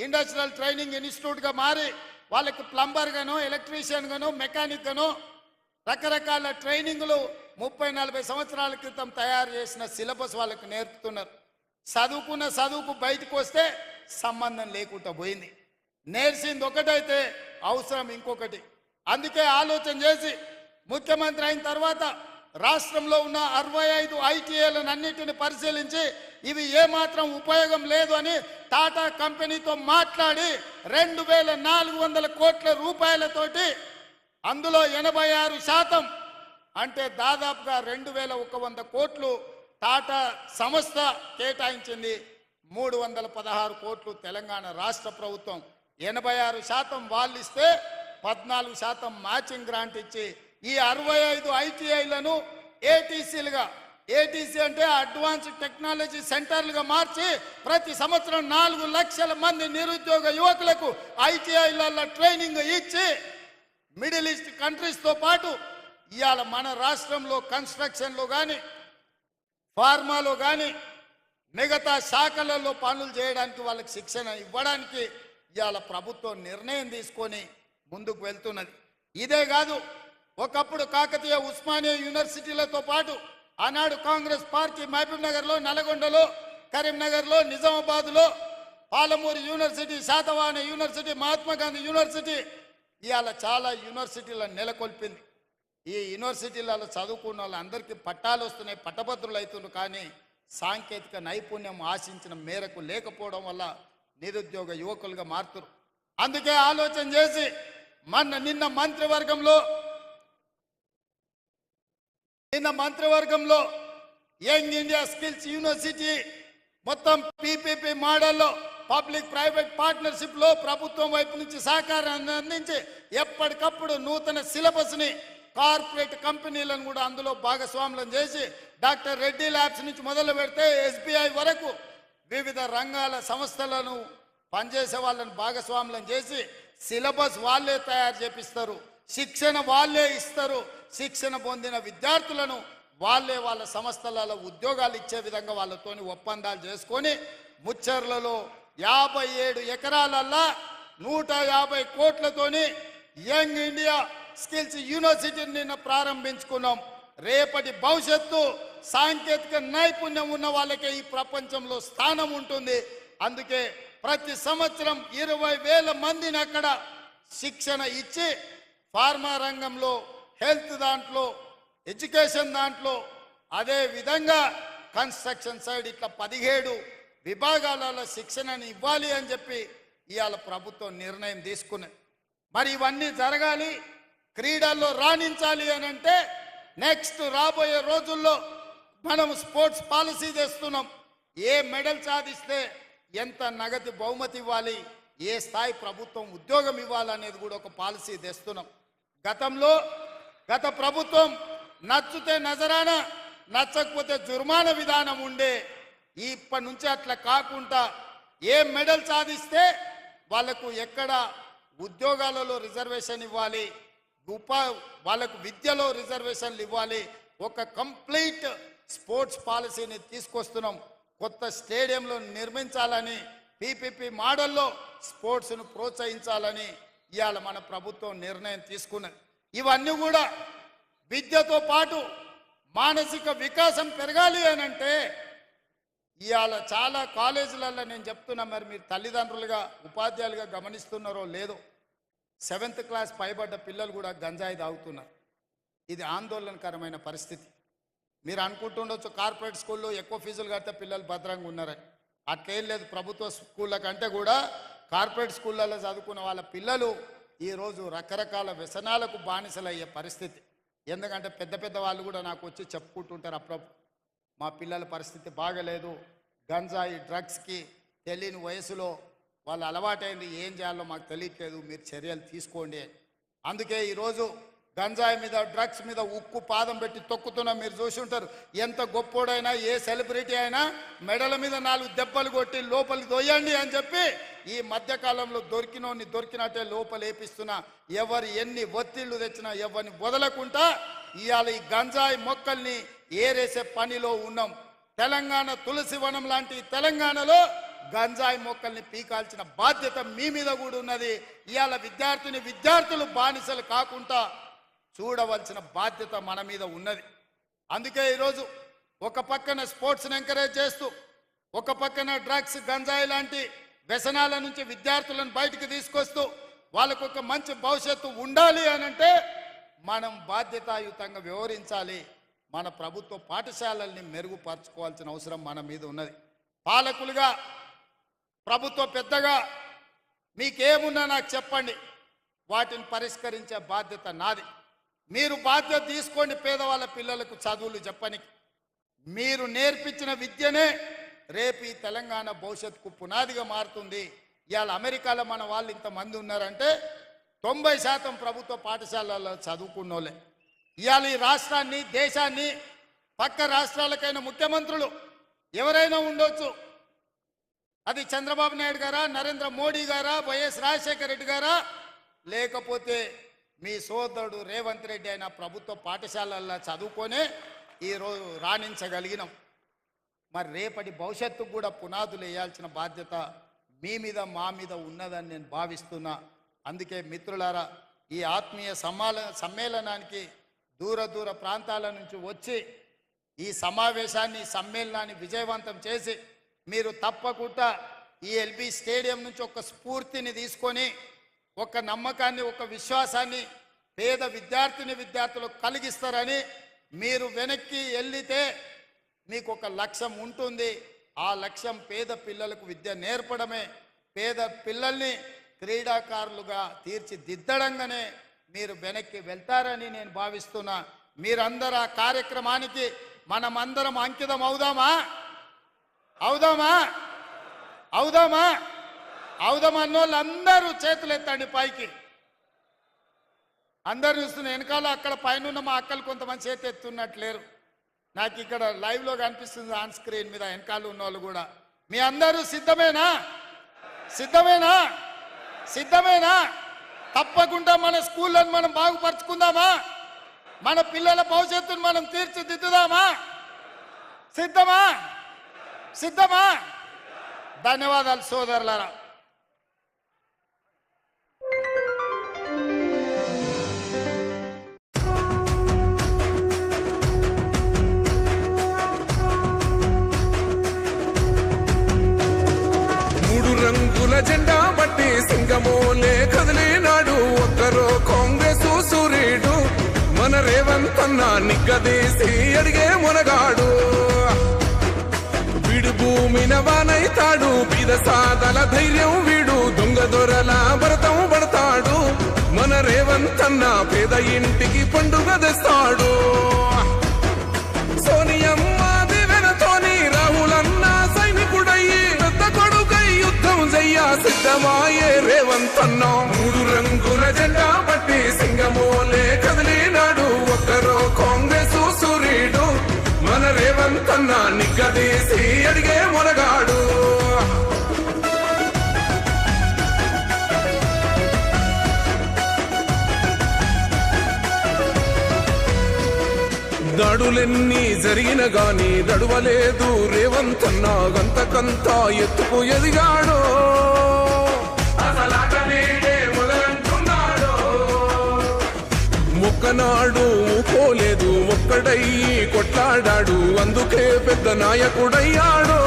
ఇండస్ట్రియల్ ట్రైనింగ్ ఇన్స్టిట్యూట్గా మారి వాళ్ళకి ప్లంబర్ గానో, ఎలక్ట్రీషియన్ గానో, మెకానిక్ గానో రకరకాల ట్రైనింగ్లు 30-40 సంవత్సరాల క్రితం తయారు చేసిన సిలబస్ వాళ్ళకి నేర్పుతున్నారు. చదువుకున్న చదువుకు బయటకు వస్తే సంబంధం లేకుండా పోయింది. నేర్చింది ఒకటైతే అవసరం ఇంకొకటి. అందుకే ఆలోచన చేసి ముఖ్యమంత్రి అయిన తర్వాత రాష్ట్రంలో ఉన్న 65 ఐటీఐలను అన్నిటిని పరిశీలించి ఇవి ఏమాత్రం ఉపయోగం లేదు అని టాటా కంపెనీతో మాట్లాడి 2400 కోట్ల రూపాయలతోటి అందులో 86% అంటే దాదాపుగా 2100 కోట్లు టాటా సంస్థ కేటాయించింది. 316 కోట్లు తెలంగాణ రాష్ట్ర ప్రభుత్వం, 86% వాళ్ళు ఇస్తే 14% మ్యాచింగ్ గ్రాంట్ ఇచ్చి ఈ 65 ఐటీఐలను ఏటీసీలుగా, ఏటీసీ అంటే అడ్వాన్స్డ్ టెక్నాలజీ సెంటర్లుగా మార్చి ప్రతి సంవత్సరం 4 లక్షల మంది నిరుద్యోగ యువకులకు ఐటీఐలలో ట్రైనింగ్ ఇచ్చి మిడిల్ ఈస్ట్ కంట్రీస్తో పాటు ఇవాళ మన రాష్ట్రంలో కన్స్ట్రక్షన్లో కానీ ఫార్మాలో కానీ మిగతా శాఖలలో పనులు చేయడానికి వాళ్ళకి శిక్షణ ఇవ్వడానికి ఇవాళ ప్రభుత్వం నిర్ణయం తీసుకొని ముందుకు వెళ్తున్నది. ఇదే కాదు, ఒకప్పుడు కాకతీయ ఉస్మానియా యూనివర్సిటీలతో పాటు ఆనాడు కాంగ్రెస్ పార్టీ మహబూబ్ నగర్లో, నల్గొండలో, కరీంనగర్లో, నిజామాబాద్లో, Palamuru university, Satavahana university, Mahatma Gandhi university ఇవాళ చాలా యూనివర్సిటీలను నెలకొల్పింది. ఈ యూనివర్సిటీలలో చదువుకున్న వాళ్ళందరికీ పట్టాలు వస్తున్నాయి, పట్టభద్రులు అవుతున్నారు. కానీ సాంకేతిక నైపుణ్యం ఆశించిన మేరకు లేకపోవడం వల్ల నిరుద్యోగ యువకులుగా మారుతున్నారు. అందుకే ఆలోచన చేసి నిన్న మంత్రివర్గంలో యంగ్ ఇండియా స్కిల్స్ యూనివర్సిటీ మొత్తం పీపీపీ మోడల్లో పబ్లిక్ ప్రైవేట్ పార్ట్నర్షిప్ లో ప్రభుత్వం వైపు నుంచి సహకారాన్ని అందించి ఎప్పటికప్పుడు నూతన సిలబస్ని కార్పొరేట్ కంపెనీలను కూడా అందులో భాగస్వాములను చేసి డాక్టర్ రెడ్డి ల్యాబ్స్ నుంచి మొదలు పెడితే ఎస్బీఐ వరకు వివిధ రంగాల సంస్థలను పనిచేసే వాళ్ళని భాగస్వాములను చేసి సిలబస్ వాళ్ళే తయారు చేపిస్తారు, శిక్షణ వాళ్ళే ఇస్తారు. శిక్షణ పొందిన విద్యార్థులను వాళ్ళే వాళ్ళ సంస్థలలో ఉద్యోగాలు ఇచ్చే విధంగా వాళ్ళతోని ఒప్పందాలు చేసుకొని ముచ్చర్లలో 57 ఎకరాలల్లా 150 కోట్లతోని యంగ్ ఇండియా స్కిల్స్ యూనివర్సిటీని నిన్న ప్రారంభించుకున్నాం. రేపటి భవిష్యత్తు సాంకేతిక నైపుణ్యం ఉన్న వాళ్ళకే ఈ ప్రపంచంలో స్థానం ఉంటుంది. అందుకే ప్రతి సంవత్సరం 20,000 మందిని అక్కడ శిక్షణ ఇచ్చి ఫార్మా రంగంలో, హెల్త్ దాంట్లో, ఎడ్యుకేషన్ దాంట్లో, అదే విధంగా కన్స్ట్రక్షన్ సైడ్ ఇట్లా 17 విభాగాలలో శిక్షణని ఇవ్వాలి అని చెప్పి ఇవాళ ప్రభుత్వం నిర్ణయం తీసుకున్నది. మరి ఇవన్నీ జరగాలి, క్రీడల్లో రాణించాలి అని అంటే నెక్స్ట్ రాబోయే రోజుల్లో మనం స్పోర్ట్స్ పాలసీ చేస్తున్నాం. ఏ మెడల్ సాధిస్తే ఎంత నగదు బహుమతి ఇవ్వాలి, ఏ స్థాయి ప్రభుత్వం ఉద్యోగం ఇవ్వాలనేది కూడా ఒక పాలసీ తెస్తున్నాం. గత ప్రభుత్వం నచ్చితే నజరానా, నచ్చకపోతే జుర్మానా విధానం ఉండే. ఇప్పటి నుంచి అట్లా కాకుండా ఏ మెడల్ సాధిస్తే వాళ్ళకు ఎక్కడ ఉద్యోగాలలో రిజర్వేషన్ ఇవ్వాలి, వాళ్ళకు విద్యలో రిజర్వేషన్లు ఇవ్వాలి. ఒక కంప్లీట్ స్పోర్ట్స్ పాలసీని తీసుకొస్తున్నాం. కొత్త స్టేడియంలో నిర్మించాలని, పీపీపీ మోడల్లో స్పోర్ట్స్ను ప్రోత్సహించాలని ఇవాళ మన ప్రభుత్వం నిర్ణయం తీసుకున్నది. ఇవన్నీ కూడా విద్యతో పాటు మానసిక వికాసం పెరగాలి అని అంటే ఇవాళ చాలా కాలేజీలలో నేను చెప్తున్నా, మరి మీరు తల్లిదండ్రులుగా ఉపాధ్యాయులుగా గమనిస్తున్నారో లేదో, 7th క్లాస్ పైబడ్డ పిల్లలు కూడా గంజాయి తాగుతున్నారు. ఇది ఆందోళనకరమైన పరిస్థితి. మీరు అనుకుంటుండొచ్చు కార్పొరేట్ స్కూల్లో ఎక్కువ ఫీజులు కడితే పిల్లలు భద్రంగా ఉన్నారని. అట్లేం లేదు. ప్రభుత్వ స్కూళ్ళ కంటే కూడా కార్పొరేట్ స్కూళ్ళల్లో చదువుకున్న వాళ్ళ పిల్లలు ఈరోజు రకరకాల వ్యసనాలకు బానిసలయ్యే పరిస్థితి. ఎందుకంటే పెద్ద పెద్ద వాళ్ళు కూడా నాకు వచ్చి చెప్పుకుంటుంటారు అప్పుడప్పుడు, మా పిల్లల పరిస్థితి బాగలేదు, గంజాయి డ్రగ్స్కి తెలియని వయసులో వాళ్ళు అలవాటైంది, ఏం చేయాలో మాకు తెలియట్లేదు, మీరు చర్యలు తీసుకోండి. అందుకే ఈరోజు గంజాయి మీద, డ్రగ్స్ మీద ఉక్కు పాదం పెట్టి తొక్కుతున్నా. మీరు చూసి ఉంటారు, ఎంత గొప్పోడైనా, ఏ సెలబ్రిటీ అయినా మెడల మీద 4 దెబ్బలు కొట్టి లోపలికి దొయ్యండి అని చెప్పి ఈ మధ్యకాలంలో దొరికినట్టే లోపలేపిస్తున్నా. ఎవరు ఎన్ని ఒత్తిళ్లు తెచ్చినా ఎవరిని వదలకుండా ఇవాళ ఈ గంజాయి మొక్కల్ని ఏరేసే పనిలో ఉన్నాం. తెలంగాణ తులసి వనం లాంటి తెలంగాణలో గంజాయి మొక్కల్ని పీకాల్సిన బాధ్యత మీ మీద కూడా ఉన్నది. ఇవాళ విద్యార్థులు బానిసలు కాకుండా చూడవలసిన బాధ్యత మన మీద ఉన్నది. అందుకే ఈరోజు ఒక పక్కన స్పోర్ట్స్ని ఎంకరేజ్ చేస్తూ, ఒక పక్కన డ్రగ్స్, గంజాయి లాంటి వ్యసనాల నుంచి విద్యార్థులను బయటికి తీసుకొస్తూ వాళ్ళకు ఒక మంచి భవిష్యత్తు ఉండాలి అనంటే మనం బాధ్యతాయుతంగా వ్యవహరించాలి. మన ప్రభుత్వ పాఠశాలల్ని మెరుగుపరచుకోవాల్సిన అవసరం మన మీద ఉన్నది. పాలకులుగా, ప్రభుత్వ పెద్దగా మీకేమున్నా నాకు చెప్పండి, వాటిని పరిష్కరించే బాధ్యత నాది. మీరు బాధ్యత తీసుకోండి. పేదవాళ్ళ పిల్లలకు చదువులు చెప్పనికి మీరు నేర్పించిన విద్యనే రేపు ఈ తెలంగాణ భవిష్యత్తుకు పునాదిగా మారుతుంది. ఇవాళ అమెరికాలో మన వాళ్ళు ఇంతమంది ఉన్నారంటే 90% ప్రభుత్వ పాఠశాలల్లో చదువుకున్నోళ్ళే. ఇవాళ ఈ రాష్ట్రాన్ని, దేశాన్ని, పక్క రాష్ట్రాలకైనా ముఖ్యమంత్రులు ఎవరైనా ఉండొచ్చు. అది చంద్రబాబు నాయుడు గారా, నరేంద్ర మోడీ గారా, వైఎస్ రాజశేఖర రెడ్డి గారా, లేకపోతే మీ సోదరుడు రేవంత్ రెడ్డి అయిన ప్రభుత్వ పాఠశాలల్లో చదువుకొనే ఈరోజు రాణించగలిగినాం. మరి రేపటి భవిష్యత్తుకు కూడా పునాదులు వేయాల్సిన బాధ్యత మీ మీద, మా మీద ఉన్నదని నేను భావిస్తున్నా. అందుకే మిత్రులారా, ఈ ఆత్మీయ సమ్మేళనానికి దూర దూర ప్రాంతాల నుంచి వచ్చి ఈ సమావేశాన్ని, సమ్మేళనాన్ని విజయవంతం చేసి మీరు తప్పకుండా ఈ ఎల్బీ స్టేడియం నుంచి ఒక స్ఫూర్తిని తీసుకొని, ఒక నమ్మకాన్ని, ఒక విశ్వాసాన్ని పేద విద్యార్థులకు కలిగిస్తారని, మీరు వెనక్కి వెళ్ళితే మీకు ఒక లక్ష్యం ఉంటుంది. ఆ లక్ష్యం పేద పిల్లలకు విద్య నేర్పడమే. పేద పిల్లల్ని క్రీడాకారులుగా తీర్చిదిద్దడంగానే మీరు వెనక్కి వెళ్తారని నేను భావిస్తున్నా. మీరందరూ ఆ కార్యక్రమానికి మనమందరం అంకితం అవుదామా? అన్నోళ్ళు అందరూ చేతులు ఎత్తండి పైకి. అందరు చూస్తున్న వెనకాల అక్కడ పైన మా అక్కలు కొంతమంది చేతి ఎత్తున్నట్లేరు. నాకు ఇక్కడ లైవ్లో కనిపిస్తుంది ఆన్ స్క్రీన్ మీద వెనకాల ఉన్న వాళ్ళు కూడా. మీ అందరూ సిద్ధమేనా? తప్పకుండా మన స్కూళ్ళను మనం బాగుపరుచుకుందామా? మన పిల్లల భవిష్యత్తును మనం తీర్చిదిద్దుదామా? సిద్ధమా? ధన్యవాదాలు సోదరులారా. జెండా బట్టి సింగమోలే కదిలినాడు ఒక్కరో కాంగ్రెస్ సూర్యుడు మన రేవంత్ అన్న నిగ్గదీసి అడిగే మునగాడు. వీడు భూమిన వానైతాడు, బీద సాదల ధైర్యం వీడు, దొంగ దొరల భరతం పడతాడు. మన రేవంత్ అన్న పేద ఇంటికి పండుగ తెస్తాడు. సోనియమ్మ దివెనతోని రాహులన్న సైనికుడయ్యి పెద్ద కొడుకై యుద్ధం చెయ్య సిద్ధమాయే రేవంత్ అన్న. 3 రంగుల జెండా బట్టి సింగమోలే కదిలినాడు ఒక్కరో కాంగ్రెస్ సూర్యుడు మన రేవంత్ అన్న నిగ్గదీసి అడిగే మునగాడు. దాడులెన్ని జరిగిన గాని దడువలేదు రేవంత్ అన్న, గంతకంత ఎత్తుకు ఎదిగాడు. మొక్కనాడు ఊకోలేదు, ఒక్కడయ్యి కొట్లాడాడు, అందుకే పెద్ద నాయకుడయ్యాడు.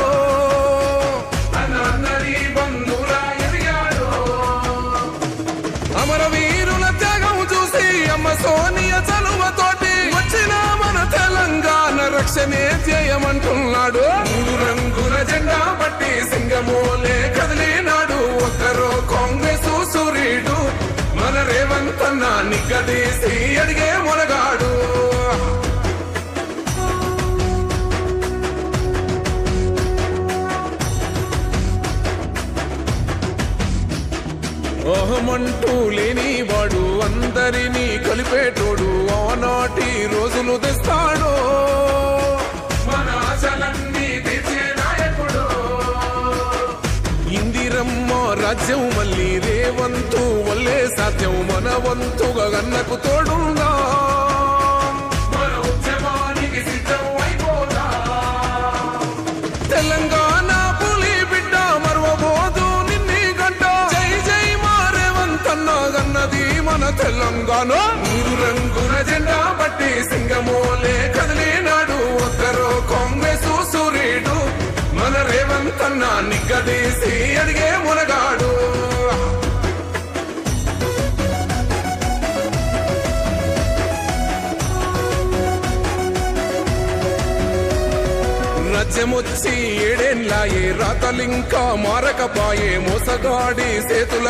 అమరవీరుల త్యాగం చూసి అమ్మ సోనియ చలువతోటి వచ్చిన మన తెలంగాణ రక్షణే చేయమంటున్నాడు. 3 రంగుల జెండా బట్టి సింగమోలే కదిలినాడు ఒక్కరో కాంగ్రెస్ సూర్యుడు మన రేవంత్ అన్న నిగ్గదీసి అడిగే మునగాడు. అహమంటూ లేని వాడు అందరినీ కలిపేటోడు, ఆనాటి రోజులు తెస్తాడు. మన ఆశలన్నీ తీర్చే నాయకుడు. ఇందిరమ్మ రాజ్యం మళ్ళీ రేవంతు వల్లే సాధ్యం, మన వంతుగా గన్నకు తోడుందా. మన ఉద్యమానికి సిద్ధం అయిపోదా. తెలంగాణ పులి బిడ్డ మరవబోదు నిన్ని గంట. జై జై మా రేవంత్ అన్న గన్నది మన తెలంగాణ. 3 రంగుల జెండా బట్టి సింగమోలే కదిలినాడు ఒక్కరో కాంగ్రెస్ సూర్యుడు మన రేవంత్ అన్న నిగ్గదీసి అడిగే మునగాడు. రాజ్యమొచ్చి 7 ఏళ్లాయే, రాతలింకా మారకపాయే, మోసగాడి సేతుల